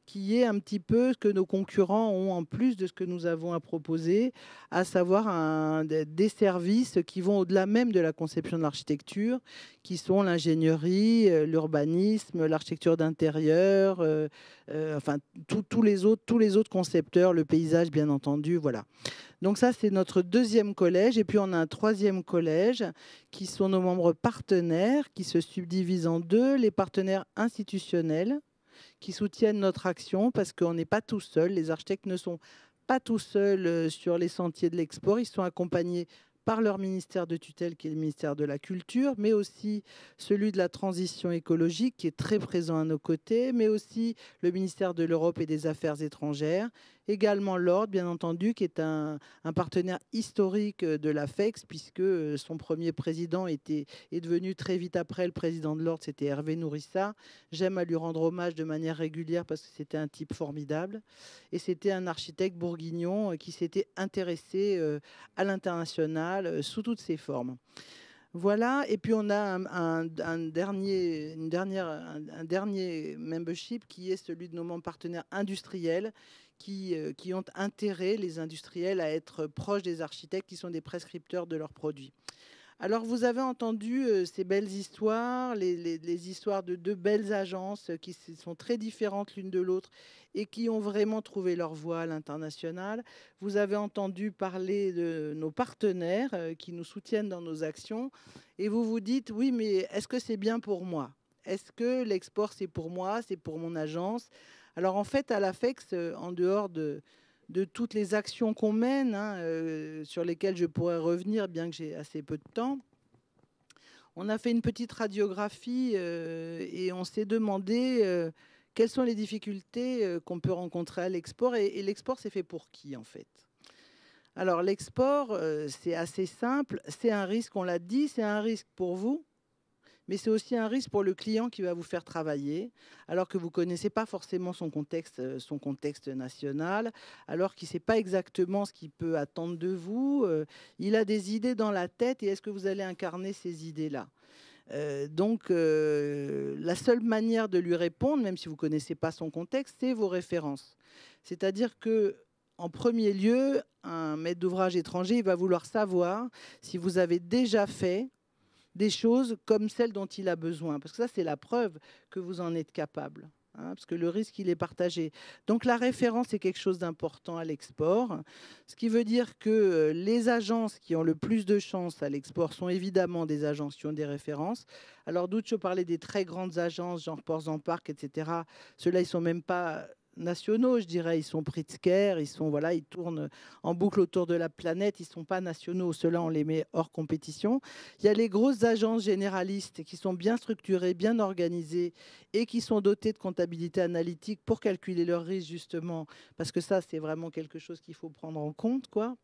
qui est un petit peu ce que nos concurrents ont en plus de ce que nous avons à proposer, à savoir des services qui vont au-delà même de la conception de l'architecture, qui sont l'ingénierie, l'urbanisme, l'architecture d'intérieur, enfin tous les autres concepteurs, le paysage bien entendu, voilà. Donc ça, c'est notre deuxième collège. Et puis, on a un troisième collège qui sont nos membres partenaires, qui se subdivisent en 2, les partenaires institutionnels, qui soutiennent notre action parce qu'on n'est pas tout seul. Les architectes ne sont pas tout seuls sur les sentiers de l'export. Ils sont accompagnés par leur ministère de tutelle, qui est le ministère de la Culture, mais aussi celui de la transition écologique, qui est très présent à nos côtés, mais aussi le ministère de l'Europe et des Affaires étrangères. Également l'Ordre, bien entendu, qui est un partenaire historique de la FEX, puisque son premier président est devenu très vite après le président de l'Ordre, c'était Hervé Nourissa. J'aime à lui rendre hommage de manière régulière parce que c'était un type formidable. Et c'était un architecte bourguignon qui s'était intéressé à l'international sous toutes ses formes. Voilà, et puis on a un dernier membership qui est celui de nos membres partenaires industriels qui ont intérêt, les industriels, à être proches des architectes qui sont des prescripteurs de leurs produits. Alors vous avez entendu ces belles histoires, les histoires de deux belles agences qui sont très différentes l'une de l'autre et qui ont vraiment trouvé leur voie à l'international. Vous avez entendu parler de nos partenaires qui nous soutiennent dans nos actions et vous vous dites, oui, mais est-ce que c'est bien pour moi? Est-ce que l'export, c'est pour moi, c'est pour mon agence? Alors en fait, à la FEX, en dehors de toutes les actions qu'on mène, sur lesquelles je pourrais revenir, bien que j'ai assez peu de temps, on a fait une petite radiographie et on s'est demandé quelles sont les difficultés qu'on peut rencontrer à l'export. Et l'export, c'est fait pour qui, en fait? Alors l'export, c'est assez simple, c'est un risque, on l'a dit, c'est un risque pour vous, mais c'est aussi un risque pour le client qui va vous faire travailler, alors que vous ne connaissez pas forcément son contexte national, alors qu'il ne sait pas exactement ce qu'il peut attendre de vous. Il a des idées dans la tête, et est-ce que vous allez incarner ces idées-là? Donc, la seule manière de lui répondre, même si vous ne connaissez pas son contexte, c'est vos références. C'est-à-dire que, en premier lieu, un maître d'ouvrage étranger, il va vouloir savoir si vous avez déjà fait des choses comme celles dont il a besoin. Parce que ça, c'est la preuve que vous en êtes capable. Parce que le risque, il est partagé. Donc la référence est quelque chose d'important à l'export. Ce qui veut dire que les agences qui ont le plus de chances à l'export sont évidemment des agences qui ont des références. Alors Duccio parlait des très grandes agences, genre Ports en Parc, etc. Ceux-là, ils ne sont même pas nationaux, je dirais. Ils sont Pritzker, ils tournent en boucle autour de la planète. Ils ne sont pas nationaux. Ceux-là, on les met hors compétition. Il y a les grosses agences généralistes qui sont bien structurées, bien organisées et qui sont dotées de comptabilité analytique pour calculer leurs risques, justement, parce que ça, c'est vraiment quelque chose qu'il faut prendre en compte, quoi.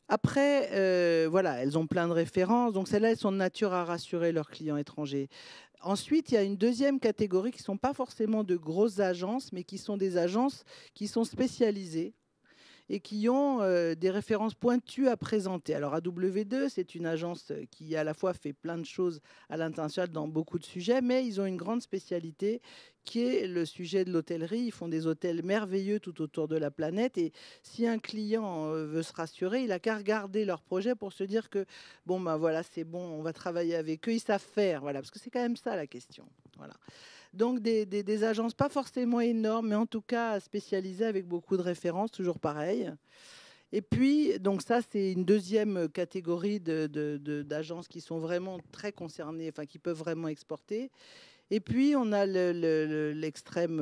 Après, voilà, elles ont plein de références. Donc, celles-là, elles sont de nature à rassurer leurs clients étrangers. Ensuite, il y a une deuxième catégorie qui ne sont pas forcément de grosses agences, mais qui sont des agences qui sont spécialisées et qui ont des références pointues à présenter. Alors AW2, c'est une agence qui à la fois fait plein de choses à l'international dans beaucoup de sujets, mais ils ont une grande spécialité qui est le sujet de l'hôtellerie. Ils font des hôtels merveilleux tout autour de la planète. Et si un client veut se rassurer, il n'a qu'à regarder leur projet pour se dire que, bon, ben voilà, c'est bon, on va travailler avec eux, ils savent faire. Voilà, parce que c'est quand même ça la question. Voilà. Donc des agences pas forcément énormes, mais en tout cas spécialisées avec beaucoup de références, toujours pareil. Et puis, donc ça, c'est une deuxième catégorie d'agences qui sont vraiment très concernées, enfin qui peuvent vraiment exporter. Et puis, on a l'extrême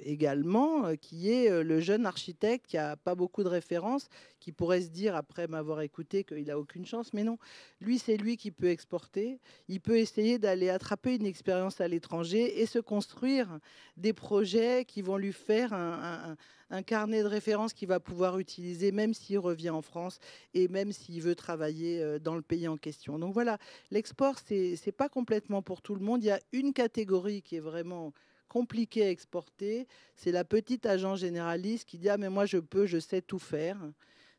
également, qui est le jeune architecte qui n'a pas beaucoup de références, qui pourrait se dire, après m'avoir écouté, qu'il n'a aucune chance. Mais non, lui, c'est lui qui peut exporter. Il peut essayer d'aller attraper une expérience à l'étranger et se construire des projets qui vont lui faire un carnet de références qu'il va pouvoir utiliser, même s'il revient en France et même s'il veut travailler dans le pays en question. Donc voilà, l'export, c'est pas complètement pour tout le monde. Il y a une catégorie qui est vraiment compliquée à exporter, c'est la petite agence généraliste qui dit « Ah, mais moi, je sais tout faire ».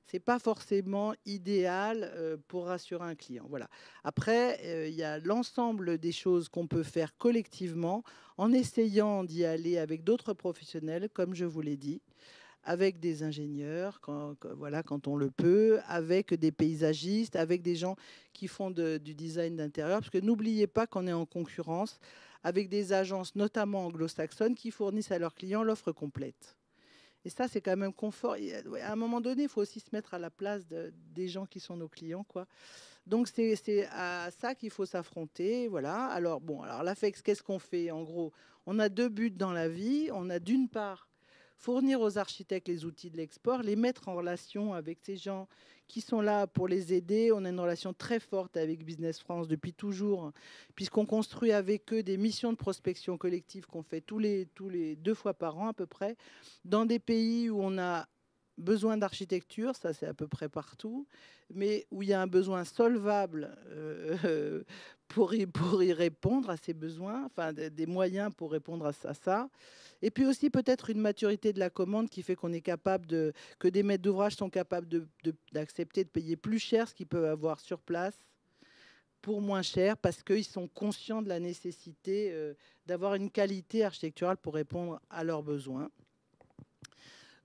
C'est pas forcément idéal pour rassurer un client. Voilà. Après, il y a l'ensemble des choses qu'on peut faire collectivement en essayant d'y aller avec d'autres professionnels, comme je vous l'ai dit, avec des ingénieurs, quand on le peut, avec des paysagistes, avec des gens qui font du design d'intérieur. Parce que n'oubliez pas qu'on est en concurrence avec des agences, notamment anglo-saxonnes, qui fournissent à leurs clients l'offre complète. Et ça, c'est quand même confort. À un moment donné, il faut aussi se mettre à la place des gens qui sont nos clients, quoi. Donc, c'est à ça qu'il faut s'affronter. Voilà. Alors, bon, alors la FEX, qu'est-ce qu'on fait? En gros, On a 2 buts dans la vie. On a d'une part fournir aux architectes les outils de l'export, les mettre en relation avec ces gens qui sont là pour les aider. On a une relation très forte avec Business France depuis toujours, puisqu'on construit avec eux des missions de prospection collective qu'on fait tous les 2 fois par an à peu près, dans des pays où on a besoin d'architecture, ça c'est à peu près partout, mais où il y a un besoin solvable pour y répondre à ces besoins, enfin des moyens pour répondre à ça. Et puis aussi peut-être une maturité de la commande qui fait qu'on est capable que des maîtres d'ouvrage sont capables d'accepter de payer plus cher ce qu'ils peuvent avoir sur place pour moins cher, parce qu'ils sont conscients de la nécessité d'avoir une qualité architecturale pour répondre à leurs besoins.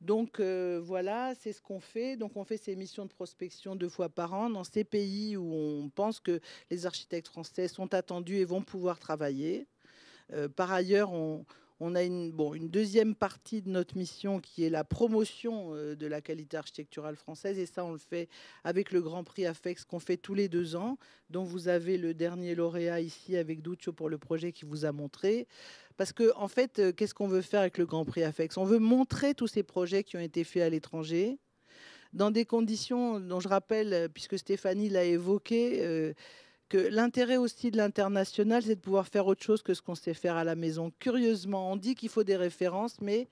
Donc voilà, c'est ce qu'on fait. Donc on fait ces missions de prospection 2 fois par an dans ces pays où on pense que les architectes français sont attendus et vont pouvoir travailler. Par ailleurs, on a une deuxième partie de notre mission qui est la promotion de la qualité architecturale française. Et ça, on le fait avec le Grand Prix AFEX qu'on fait tous les 2 ans, dont vous avez le dernier lauréat ici avec Duccio pour le projet qui vous a montré. Parce que, en fait, qu'est-ce qu'on veut faire avec le Grand Prix AFEX? On veut montrer tous ces projets qui ont été faits à l'étranger, dans des conditions dont je rappelle, puisque Stéphanie l'a évoqué, que l'intérêt aussi de l'international, c'est de pouvoir faire autre chose que ce qu'on sait faire à la maison. Curieusement, on dit qu'il faut des références, mais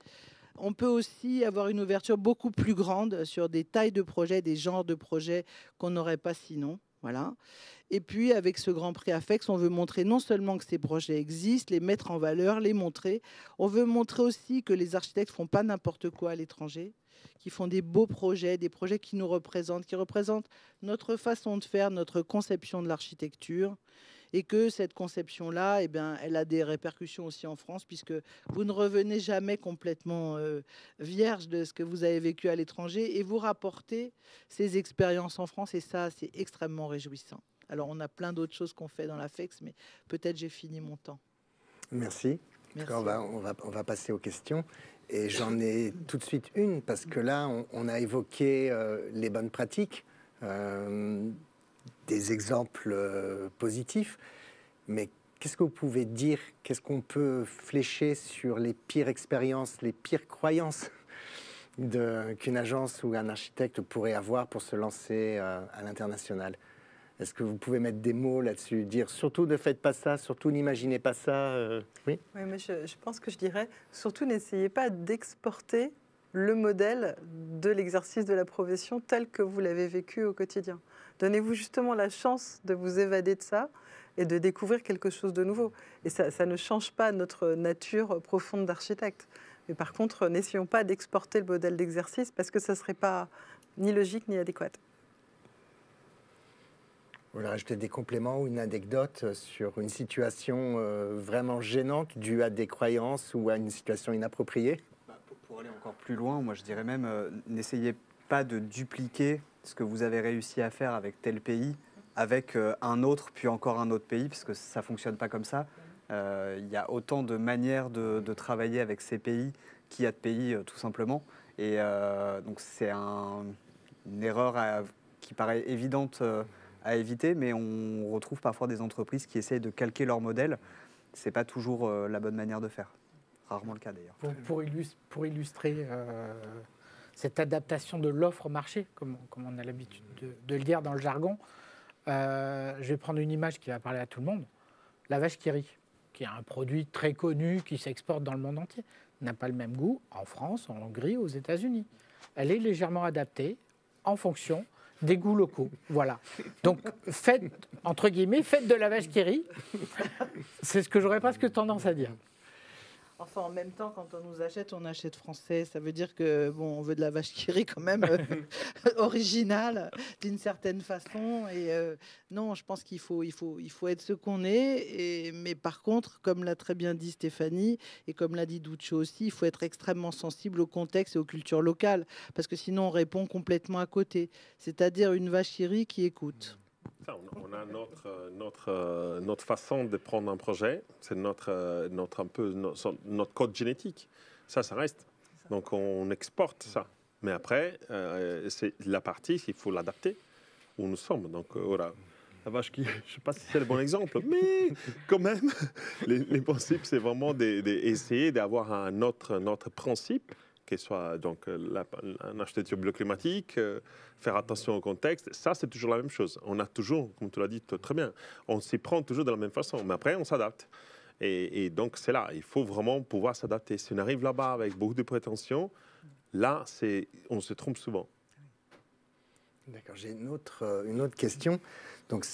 on peut aussi avoir une ouverture beaucoup plus grande sur des tailles de projets, des genres de projets qu'on n'aurait pas sinon. Voilà. Et puis, avec ce Grand Prix AFEX, on veut montrer non seulement que ces projets existent, les mettre en valeur, les montrer. On veut montrer aussi que les architectes ne font pas n'importe quoi à l'étranger, qui font des beaux projets, des projets qui nous représentent, qui représentent notre façon de faire, notre conception de l'architecture, et que cette conception-là, eh bien, elle a des répercussions aussi en France, puisque vous ne revenez jamais complètement vierge de ce que vous avez vécu à l'étranger, et vous rapportez ces expériences en France, et ça, c'est extrêmement réjouissant. Alors, on a plein d'autres choses qu'on fait dans la FEX, mais peut-être j'ai fini mon temps. Merci. Merci. On va passer aux questions. Et j'en ai tout de suite une, parce que là, on a évoqué les bonnes pratiques, des exemples positifs. Mais qu'est-ce que vous pouvez dire? Qu'est-ce qu'on peut flécher sur les pires expériences, les pires croyances qu'une agence ou un architecte pourrait avoir pour se lancer à l'international? Est-ce que vous pouvez mettre des mots là-dessus? Dire surtout ne faites pas ça, surtout n'imaginez pas ça. Oui, mais je pense que je dirais surtout n'essayez pas d'exporter le modèle de l'exercice de la profession tel que vous l'avez vécu au quotidien. Donnez-vous justement la chance de vous évader de ça et de découvrir quelque chose de nouveau. Et ça ne change pas notre nature profonde d'architecte. Mais par contre, n'essayons pas d'exporter le modèle d'exercice parce que ça ne serait pas ni logique ni adéquat. Vous voulez rajouter des compléments ou une anecdote sur une situation vraiment gênante due à des croyances ou à une situation inappropriée? Pour aller encore plus loin, moi je dirais même, n'essayez pas de dupliquer ce que vous avez réussi à faire avec tel pays, avec un autre, puis encore un autre pays, parce que ça ne fonctionne pas comme ça. Il y a autant de manières de travailler avec ces pays qu'il y a de pays, tout simplement. Et donc c'est une erreur qui paraît évidente à éviter, mais on retrouve parfois des entreprises qui essayent de calquer leur modèle. Ce n'est pas toujours la bonne manière de faire. Rarement le cas d'ailleurs. Pour illustrer cette adaptation de l'offre au marché, comme on a l'habitude de le dire dans le jargon, je vais prendre une image qui va parler à tout le monde. La vache qui rit, qui est un produit très connu, qui s'exporte dans le monde entier, n'a pas le même goût en France, en Hongrie, aux États-Unis. Elle est légèrement adaptée en fonction des goûts locaux. Voilà. Donc, faites, entre guillemets, faites de la vache qui rit. C'est ce que j'aurais presque tendance à dire. Enfin, en même temps, quand on achète français. Ça veut dire que on veut de la vache qui rit quand même originale d'une certaine façon. Et non, je pense qu'il faut être ce qu'on est. Mais par contre, comme l'a très bien dit Stéphanie et comme l'a dit Duccio aussi, il faut être extrêmement sensible au contexte et aux cultures locales, parce que sinon on répond complètement à côté. C'est-à-dire une vache qui rit qui écoute. On a notre façon de prendre un projet, c'est notre code génétique. Ça reste. Donc on exporte ça. Mais après, c'est la partie, il faut l'adapter où nous sommes. Donc voilà. la vache qui, je ne sais pas si c'est le bon exemple, mais quand même, les principes, c'est vraiment d'essayer d'avoir un autre principe, qui soit donc une architecture bioclimatique, faire attention au contexte. Ça, c'est toujours la même chose. On a toujours, comme tu l'as dit très bien, on s'y prend toujours de la même façon, mais après, on s'adapte. Et donc, c'est là, il faut vraiment pouvoir s'adapter. Si on arrive là-bas avec beaucoup de prétentions, là, on se trompe souvent. D'accord, j'ai une autre question. Donc,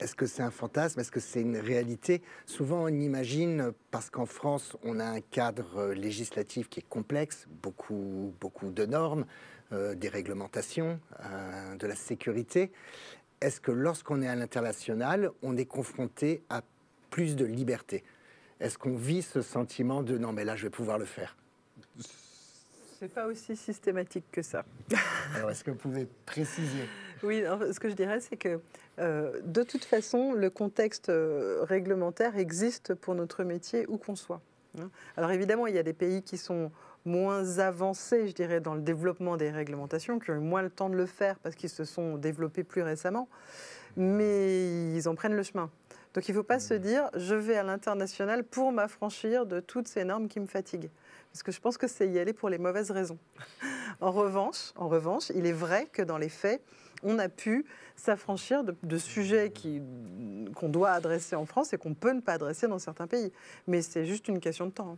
est-ce que c'est un fantasme? Est-ce que c'est une réalité? Souvent, on imagine, parce qu'en France, on a un cadre législatif qui est complexe, beaucoup de normes, des réglementations, de la sécurité. Est-ce que lorsqu'on est à l'international, on est confronté à plus de liberté? Est-ce qu'on vit ce sentiment de non, mais là, je vais pouvoir le faire? C'est pas aussi systématique que ça. Alors, est-ce que vous pouvez préciser? Oui, alors, ce que je dirais, c'est que de toute façon, le contexte réglementaire existe pour notre métier où qu'on soit. Alors évidemment, il y a des pays qui sont moins avancés, je dirais, dans le développement des réglementations, qui ont eu moins le temps de le faire parce qu'ils se sont développés plus récemment, mais ils en prennent le chemin. Donc il ne faut pas se dire, je vais à l'international pour m'affranchir de toutes ces normes qui me fatiguent. Parce que je pense que c'est y aller pour les mauvaises raisons. En revanche, il est vrai que dans les faits, on a pu s'affranchir de sujets qu'on doit adresser en France et qu'on peut ne pas adresser dans certains pays. Mais c'est juste une question de temps.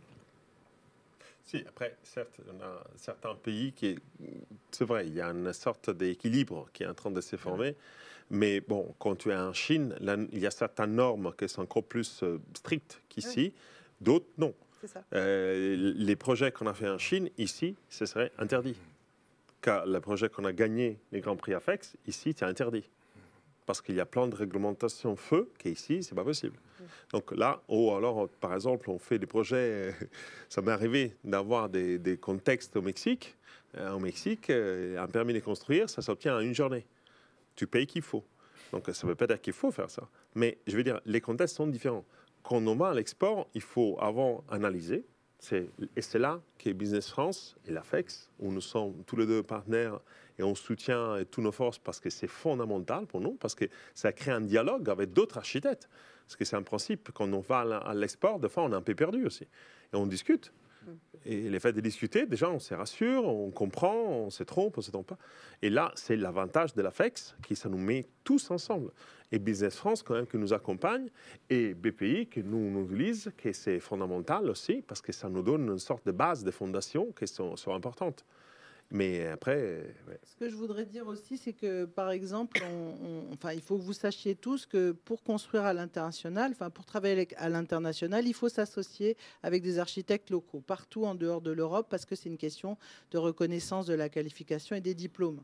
Si, après, certes, on a certains pays c'est vrai, il y a une sorte d'équilibre qui est en train de se former. Mais bon, quand tu es en Chine, là, il y a certaines normes qui sont encore plus strictes qu'ici, d'autres non. C'est ça. Les projets qu'on a fait en Chine, ici, ce serait interdit. Car le projet qu'on a gagné les Grands Prix AFEX, ici, c'est interdit. Parce qu'il y a plein de réglementations feu qu'ici, ce n'est pas possible. Donc là, alors, par exemple, on fait des projets, ça m'est arrivé d'avoir des contextes au Mexique. Au Mexique, un permis de construire, ça s'obtient en une journée. Tu payes qu'il faut. Donc ça ne veut pas dire qu'il faut faire ça. Mais je veux dire, les contextes sont différents. Quand on va à l'export, il faut avant analyser. Et c'est là que Business France et l'AFEX, où nous sommes tous les deux partenaires et on soutient toutes nos forces parce que c'est fondamental pour nous, parce que ça crée un dialogue avec d'autres architectes. Parce que c'est un principe, quand on va à l'export, des fois on est un peu perdu aussi. Et on discute. Et le fait de discuter, déjà on se rassure, on comprend, on se trompe, on ne se trompe pas. Et là, c'est l'avantage de l'AFEX, qui ça nous met tous ensemble. Et Business France, quand même, qui nous accompagne, et BPI, qui nous utilise, que c'est fondamental aussi, parce que ça nous donne une sorte de base de fondation qui sont importantes. Mais après... Ouais. Ce que je voudrais dire aussi, c'est que, par exemple, il faut que vous sachiez tous que pour construire à l'international, pour travailler à l'international, il faut s'associer avec des architectes locaux, partout en dehors de l'Europe, parce que c'est une question de reconnaissance de la qualification et des diplômes.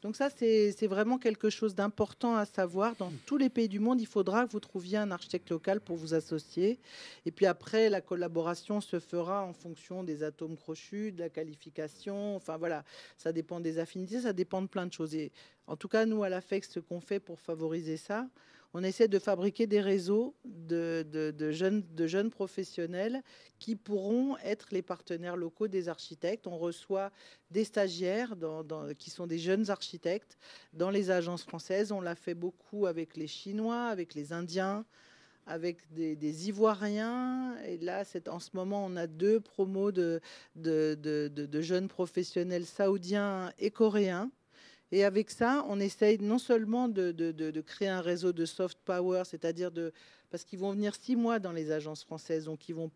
Donc ça, c'est vraiment quelque chose d'important à savoir. Dans tous les pays du monde, il faudra que vous trouviez un architecte local pour vous associer. Et puis après, la collaboration se fera en fonction des atomes crochus, de la qualification. Enfin voilà, ça dépend des affinités, ça dépend de plein de choses. Et en tout cas, nous, à l'AFEX, ce qu'on fait pour favoriser ça, on essaie de fabriquer des réseaux de jeunes professionnels qui pourront être les partenaires locaux des architectes. On reçoit des stagiaires qui sont des jeunes architectes dans les agences françaises. On l'a fait beaucoup avec les Chinois, avec les Indiens, avec des Ivoiriens. Et là, en ce moment, on a 2 promos de jeunes professionnels saoudiens et coréens. Et avec ça, on essaye non seulement de créer un réseau de soft power, c'est-à-dire parce qu'ils vont venir 6 mois dans les agences françaises, donc ils vont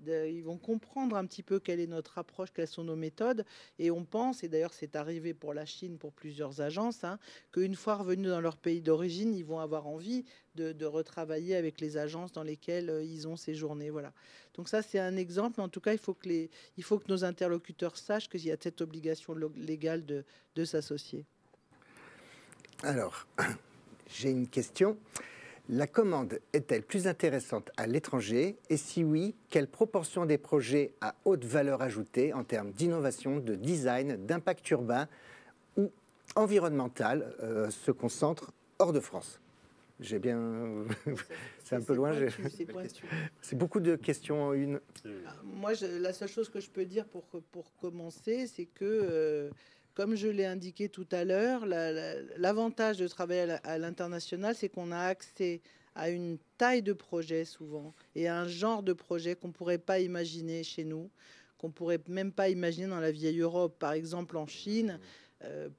ils vont comprendre un petit peu quelle est notre approche, quelles sont nos méthodes. Et on pense, et d'ailleurs c'est arrivé pour la Chine, pour plusieurs agences, qu'une fois revenus dans leur pays d'origine, ils vont avoir envie de retravailler avec les agences dans lesquelles ils ont séjourné. Voilà. Donc ça, c'est un exemple. En tout cas, il faut que nos interlocuteurs sachent qu'il y a cette obligation légale de s'associer. Alors, j'ai une question. La commande est-elle plus intéressante à l'étranger? Et si oui, quelle proportion des projets à haute valeur ajoutée en termes d'innovation, de design, d'impact urbain ou environnemental se concentre hors de France? J'ai bien... c'est un peu loin. C'est beaucoup de questions en une. Moi, la seule chose que je peux dire pour commencer, c'est que comme je l'ai indiqué tout à l'heure, l'avantage de travailler à l'international, c'est qu'on a accès à une taille de projet souvent et à un genre de projet qu'on ne pourrait pas imaginer chez nous, qu'on ne pourrait même pas imaginer dans la vieille Europe. Par exemple, en Chine,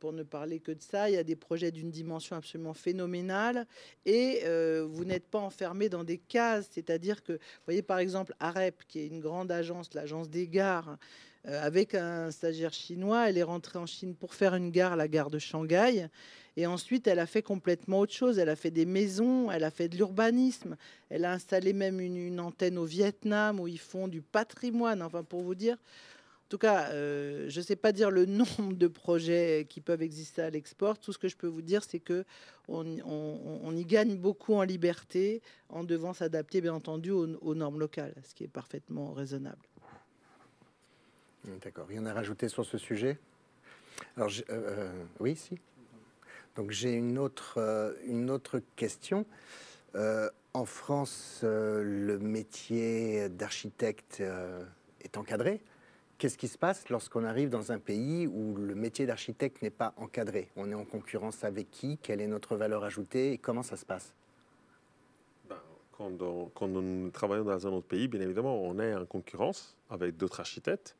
pour ne parler que de ça, il y a des projets d'une dimension absolument phénoménale et vous n'êtes pas enfermé dans des cases. C'est-à-dire que, vous voyez, par exemple, AREP, qui est une grande agence, l'agence des gares, avec un stagiaire chinois, elle est rentrée en Chine pour faire une gare, la gare de Shanghai. Et ensuite, elle a fait complètement autre chose. Elle a fait des maisons, elle a fait de l'urbanisme. Elle a installé même une antenne au Vietnam où ils font du patrimoine. Enfin, pour vous dire, en tout cas, je ne sais pas dire le nombre de projets qui peuvent exister à l'export. Tout ce que je peux vous dire, c'est qu'on y gagne beaucoup en liberté en devant s'adapter, bien entendu, aux normes locales, ce qui est parfaitement raisonnable. D'accord. Rien à rajouter sur ce sujet? Alors, oui, si. Donc j'ai une autre question. En France, le métier d'architecte est encadré. Qu'est-ce qui se passe lorsqu'on arrive dans un pays où le métier d'architecte n'est pas encadré? On est en concurrence avec qui? Quelle est notre valeur ajoutée? Et comment ça se passe? Quand nous travaillons dans un autre pays, bien évidemment, on est en concurrence avec d'autres architectes.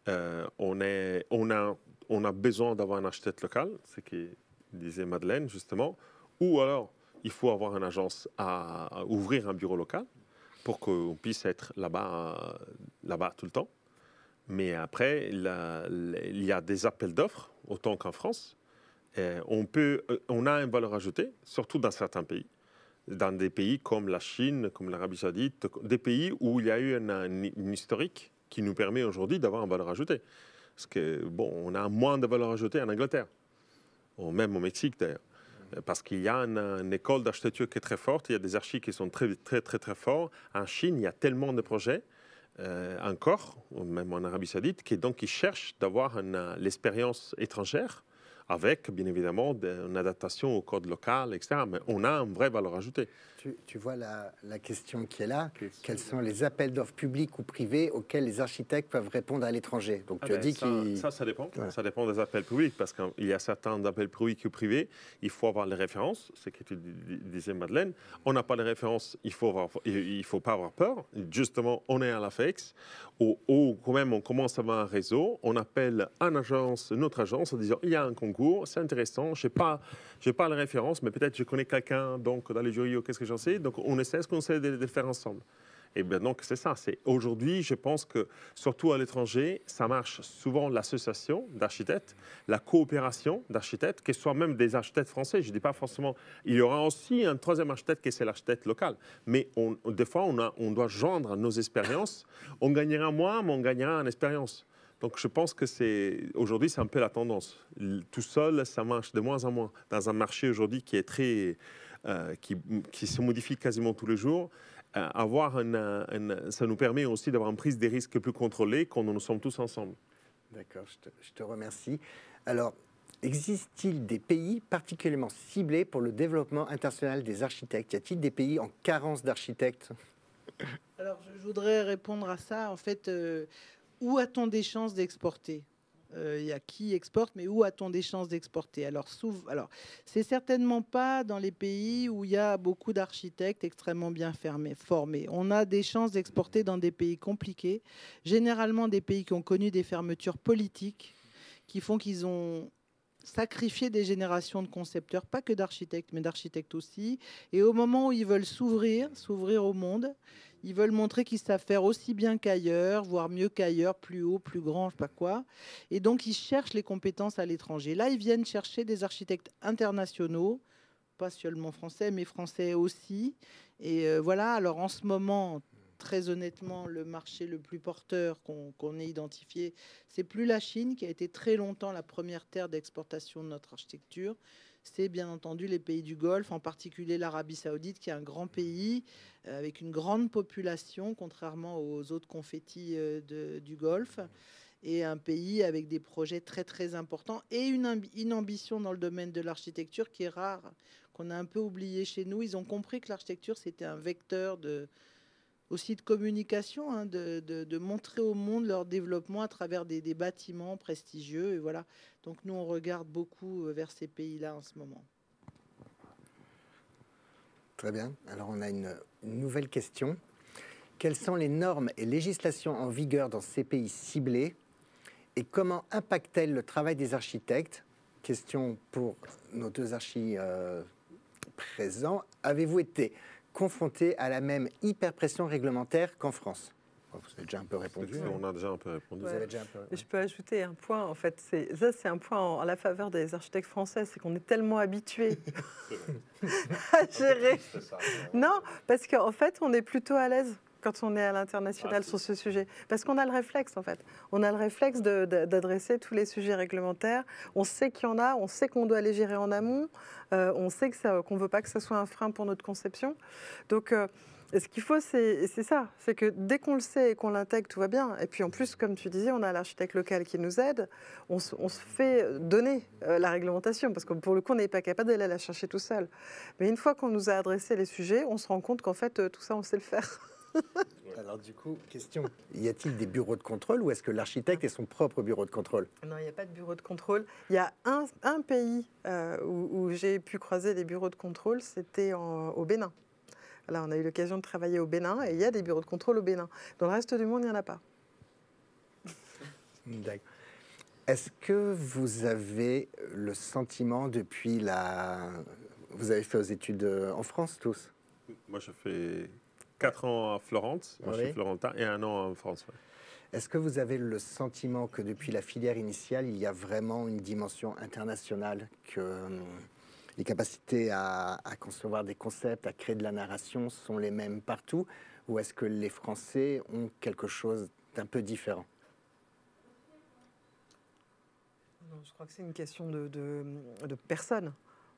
On a besoin d'avoir un architecte local, ce que disait Madeleine justement, ou alors il faut avoir une agence à ouvrir un bureau local pour qu'on puisse être là-bas tout le temps. Mais après, il y a des appels d'offres, autant qu'en France. On a une valeur ajoutée, surtout dans certains pays. Dans des pays comme la Chine, comme l'Arabie Saoudite, des pays où il y a eu une historique qui nous permet aujourd'hui d'avoir une valeur ajoutée. Parce que, bon, on a moins de valeur ajoutée en Angleterre, ou même au Mexique d'ailleurs. Parce qu'il y a une école d'architecture qui est très forte, il y a des archis qui sont très, très, très, très forts. En Chine, il y a tellement de projets, encore, même en Arabie Saoudite, qui cherchent d'avoir l'expérience étrangère, avec, bien évidemment, une adaptation au code local, etc. Mais on a une vraie valeur ajoutée. Tu vois la question qui est là. Quels sont les appels d'offres publics ou privés auxquels les architectes peuvent répondre à l'étranger? Donc tu as dit ça dépend. Voilà. Ça dépend des appels publics, parce qu'il y a certains appels publics ou privés. Il faut avoir les références, ce que tu disais, Madeleine. On n'a pas les références, il faut pas avoir peur. Justement, on est à la FEX, où quand même on commence à avoir un réseau. On appelle notre agence en disant il y a un concours, c'est intéressant, je n'ai pas les références, mais peut-être je connais quelqu'un donc dans les jurys ou qu'est-ce que j'en sais. Donc on essaie ce qu'on essaie de le faire ensemble. Et bien donc c'est ça. Aujourd'hui, je pense que surtout à l'étranger, ça marche souvent l'association d'architectes, la coopération d'architectes, que ce soit même des architectes français. Je ne dis pas forcément. Il y aura aussi un troisième architecte qui c'est l'architecte local. Mais des fois, on doit joindre nos expériences. On gagnera moins, mais on gagnera en expérience. Donc je pense que aujourd'hui, c'est un peu la tendance. Tout seul, ça marche de moins en moins. Dans un marché aujourd'hui qui est très... qui se modifie quasiment tous les jours, ça nous permet aussi d'avoir une prise des risques plus contrôlée quand nous sommes tous ensemble. D'accord, je te remercie. Alors, existe-t-il des pays particulièrement ciblés pour le développement international des architectes? Y a-t-il des pays en carence d'architectes? Alors, je voudrais répondre à ça. En fait, où a-t-on des chances d'exporter? Il y a qui exporte, mais où a-t-on des chances d'exporter? Alors, c'est certainement pas dans les pays où il y a beaucoup d'architectes extrêmement bien formés. On a des chances d'exporter dans des pays compliqués, généralement des pays qui ont connu des fermetures politiques, qui font qu'ils ont sacrifié des générations de concepteurs, pas que d'architectes, mais d'architectes aussi. Et au moment où ils veulent s'ouvrir au monde, ils veulent montrer qu'ils savent faire aussi bien qu'ailleurs, voire mieux qu'ailleurs, plus haut, plus grand, je sais pas quoi. Et donc, ils cherchent les compétences à l'étranger. Là, ils viennent chercher des architectes internationaux, pas seulement français, mais français aussi. Et voilà, alors en ce moment, très honnêtement, le marché le plus porteur qu'on ait identifié, c'est plus la Chine, qui a été très longtemps la première terre d'exportation de notre architecture. C'est bien entendu les pays du Golfe, en particulier l'Arabie Saoudite, qui est un grand pays avec une grande population, contrairement aux autres confettis du Golfe, et un pays avec des projets très très importants et une ambition dans le domaine de l'architecture qui est rare, qu'on a un peu oublié chez nous. Ils ont compris que l'architecture, c'était un vecteur de aussi de communication, hein, de montrer au monde leur développement à travers des bâtiments prestigieux. Et voilà. Donc nous, on regarde beaucoup vers ces pays-là en ce moment. Très bien. Alors on a une nouvelle question. Quelles sont les normes et législations en vigueur dans ces pays ciblés et comment impactent-elles le travail des architectes? Question pour nos deux archis présents. Avez-vous été confronté à la même hyperpression réglementaire qu'en France? Vous avez déjà un peu répondu. On a déjà un peu répondu. Vous avez déjà un peu... Je peux ajouter un point, en fait. C'est un point en la faveur des architectes français, c'est qu'on est tellement habitués à gérer. Non, parce qu'en fait, on est plutôt à l'aise quand on est à l'international sur ce sujet. Parce qu'on a le réflexe, en fait. On a le réflexe d'adresser tous les sujets réglementaires. On sait qu'il y en a, on sait qu'on doit les gérer en amont, on sait qu'on ne veut pas que ce soit un frein pour notre conception. Donc, ce qu'il faut, c'est ça. C'est que dès qu'on le sait et qu'on l'intègre, tout va bien. Et puis, en plus, comme tu disais, on a l'architecte local qui nous aide. On se fait donner la réglementation, parce que pour le coup, on n'est pas capable d'aller la chercher tout seul. Mais une fois qu'on nous a adressé les sujets, on se rend compte qu'en fait, tout ça, on sait le faire. Alors du coup, question, y a-t-il des bureaux de contrôle ou est-ce que l'architecte est son propre bureau de contrôle? Non, il n'y a pas de bureau de contrôle. Il y a un pays où j'ai pu croiser des bureaux de contrôle, c'était au Bénin. Là, on a eu l'occasion de travailler au Bénin et il y a des bureaux de contrôle au Bénin. Dans le reste du monde, il n'y en a pas. D'accord. Est-ce que vous avez le sentiment depuis Vous avez fait vos études en France tous? Moi, je fais 4 ans à Florence, moi je suis florentin, et 1 an en France. Ouais. Est-ce que vous avez le sentiment que depuis la filière initiale, il y a vraiment une dimension internationale, que les capacités à concevoir des concepts, à créer de la narration sont les mêmes partout, ou est-ce que les Français ont quelque chose d'un peu différent? Non, je crois que c'est une question de personne.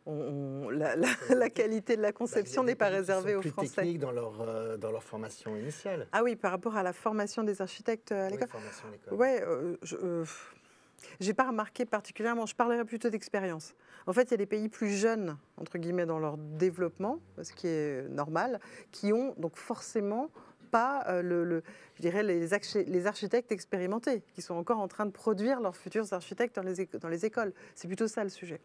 La qualité de la conception n'est pas réservée aux Français. Plus techniques dans leur formation initiale. Ah oui, par rapport à la formation des architectes à l'école. Oui, j'ai pas remarqué particulièrement. Je parlerai plutôt d'expérience. En fait, il y a des pays plus jeunes, entre guillemets, dans leur développement, ce qui est normal, qui ont donc forcément pas je dirais les architectes expérimentés, qui sont encore en train de produire leurs futurs architectes dans les écoles. C'est plutôt ça le sujet.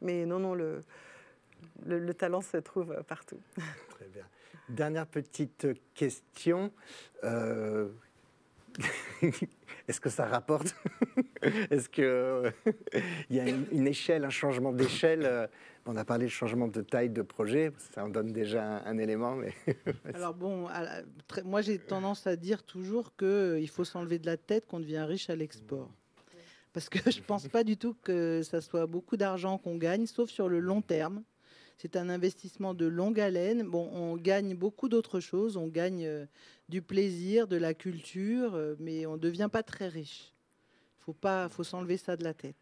Mais non, le talent se trouve partout. Très bien. Dernière petite question. Est-ce que ça rapporte? Est-ce qu'il y a une échelle, un changement d'échelle? On a parlé de changement de taille de projet, ça en donne déjà un élément. Mais alors bon, moi j'ai tendance à dire toujours qu'il faut s'enlever de la tête qu'on devient riche à l'export. Parce que je ne pense pas du tout que ça soit beaucoup d'argent qu'on gagne, sauf sur le long terme. C'est un investissement de longue haleine. Bon, on gagne beaucoup d'autres choses. On gagne du plaisir, de la culture, mais on ne devient pas très riche. Il faut s'enlever ça de la tête.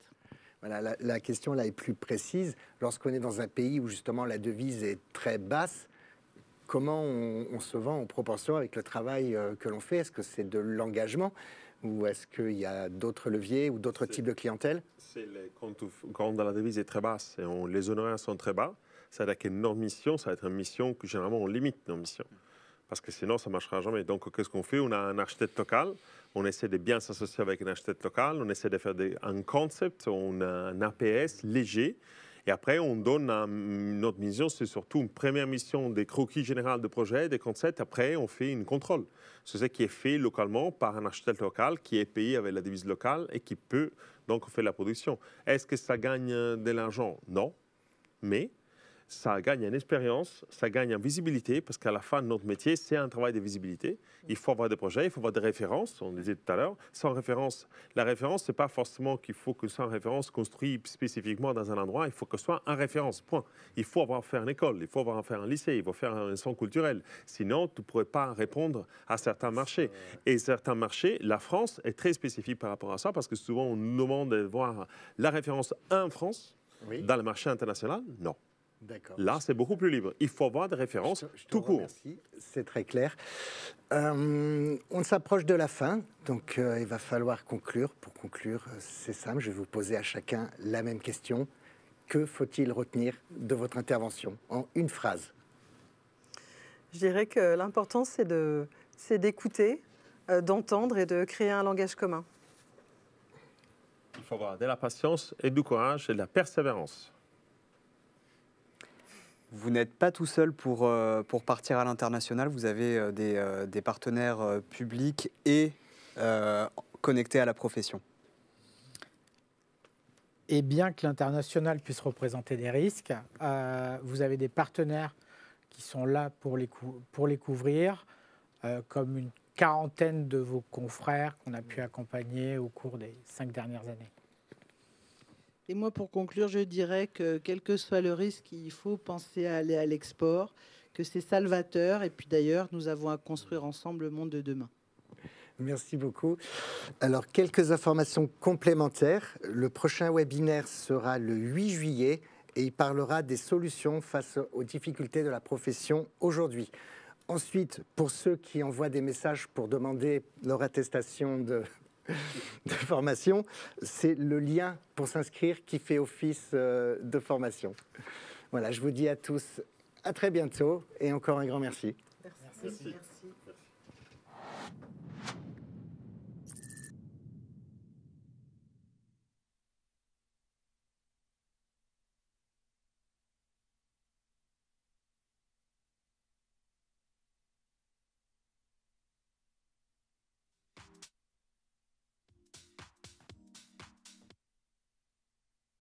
Voilà, la question là est plus précise. Lorsqu'on est dans un pays où justement la devise est très basse, comment on se vend en proportion avec le travail que l'on fait? Est-ce que c'est de l'engagement? Ou est-ce qu'il y a d'autres leviers ou d'autres types de clientèle? Quand la devise est très basse et les honoraires sont très bas, c'est-à-dire que notre mission, ça va être une mission que généralement on limite nos missions. Parce que sinon, ça ne marchera jamais. Donc, qu'est-ce qu'on fait? On a un architecte local, on essaie de bien s'associer avec un architecte local, on essaie de faire un concept, on a un APS léger. Et après, on donne notre mission, c'est surtout une première mission des croquis généraux de projet, des concepts. Après, on fait une contrôle. C'est ce qui est fait localement par un architecte local qui est payé avec la devise locale et qui peut donc faire la production. Est-ce que ça gagne de l'argent? Non. Mais ça gagne en expérience, ça gagne en visibilité, parce qu'à la fin de notre métier, c'est un travail de visibilité. Il faut avoir des projets, il faut avoir des références, on disait tout à l'heure. Sans référence, la référence, ce n'est pas forcément qu'il faut que ce soit une référence construite spécifiquement dans un endroit, il faut que ce soit une référence, point. Il faut avoir fait une école, il faut avoir fait un lycée, il faut faire un centre culturel. Sinon, tu ne pourrais pas répondre à certains marchés. Et certains marchés, la France est très spécifique par rapport à ça, parce que souvent, on nous demande de voir la référence en France, dans le marché international. Non. Là, c'est beaucoup plus libre. Il faut avoir des références tout court. Merci, c'est très clair. On s'approche de la fin, donc il va falloir conclure. Pour conclure, c'est simple, je vais vous poser à chacun la même question. Que faut-il retenir de votre intervention en une phrase? Je dirais que l'important, c'est d'écouter, d'entendre et de créer un langage commun. Il faut avoir de la patience et du courage et de la persévérance. Vous n'êtes pas tout seul pour partir à l'international. Vous avez des partenaires publics et connectés à la profession. Et bien que l'international puisse représenter des risques, vous avez des partenaires qui sont là pour les couvrir, comme une quarantaine de vos confrères qu'on a pu accompagner au cours des 5 dernières années. Et moi, pour conclure, je dirais que quel que soit le risque, il faut penser à aller à l'export, que c'est salvateur. Et puis d'ailleurs, nous avons à construire ensemble le monde de demain. Merci beaucoup. Alors, quelques informations complémentaires. Le prochain webinaire sera le 8 juillet et il parlera des solutions face aux difficultés de la profession aujourd'hui. Ensuite, pour ceux qui envoient des messages pour demander leur attestation de formation, c'est le lien pour s'inscrire qui fait office de formation. Voilà, je vous dis à tous à très bientôt et encore un grand merci. Merci. Merci.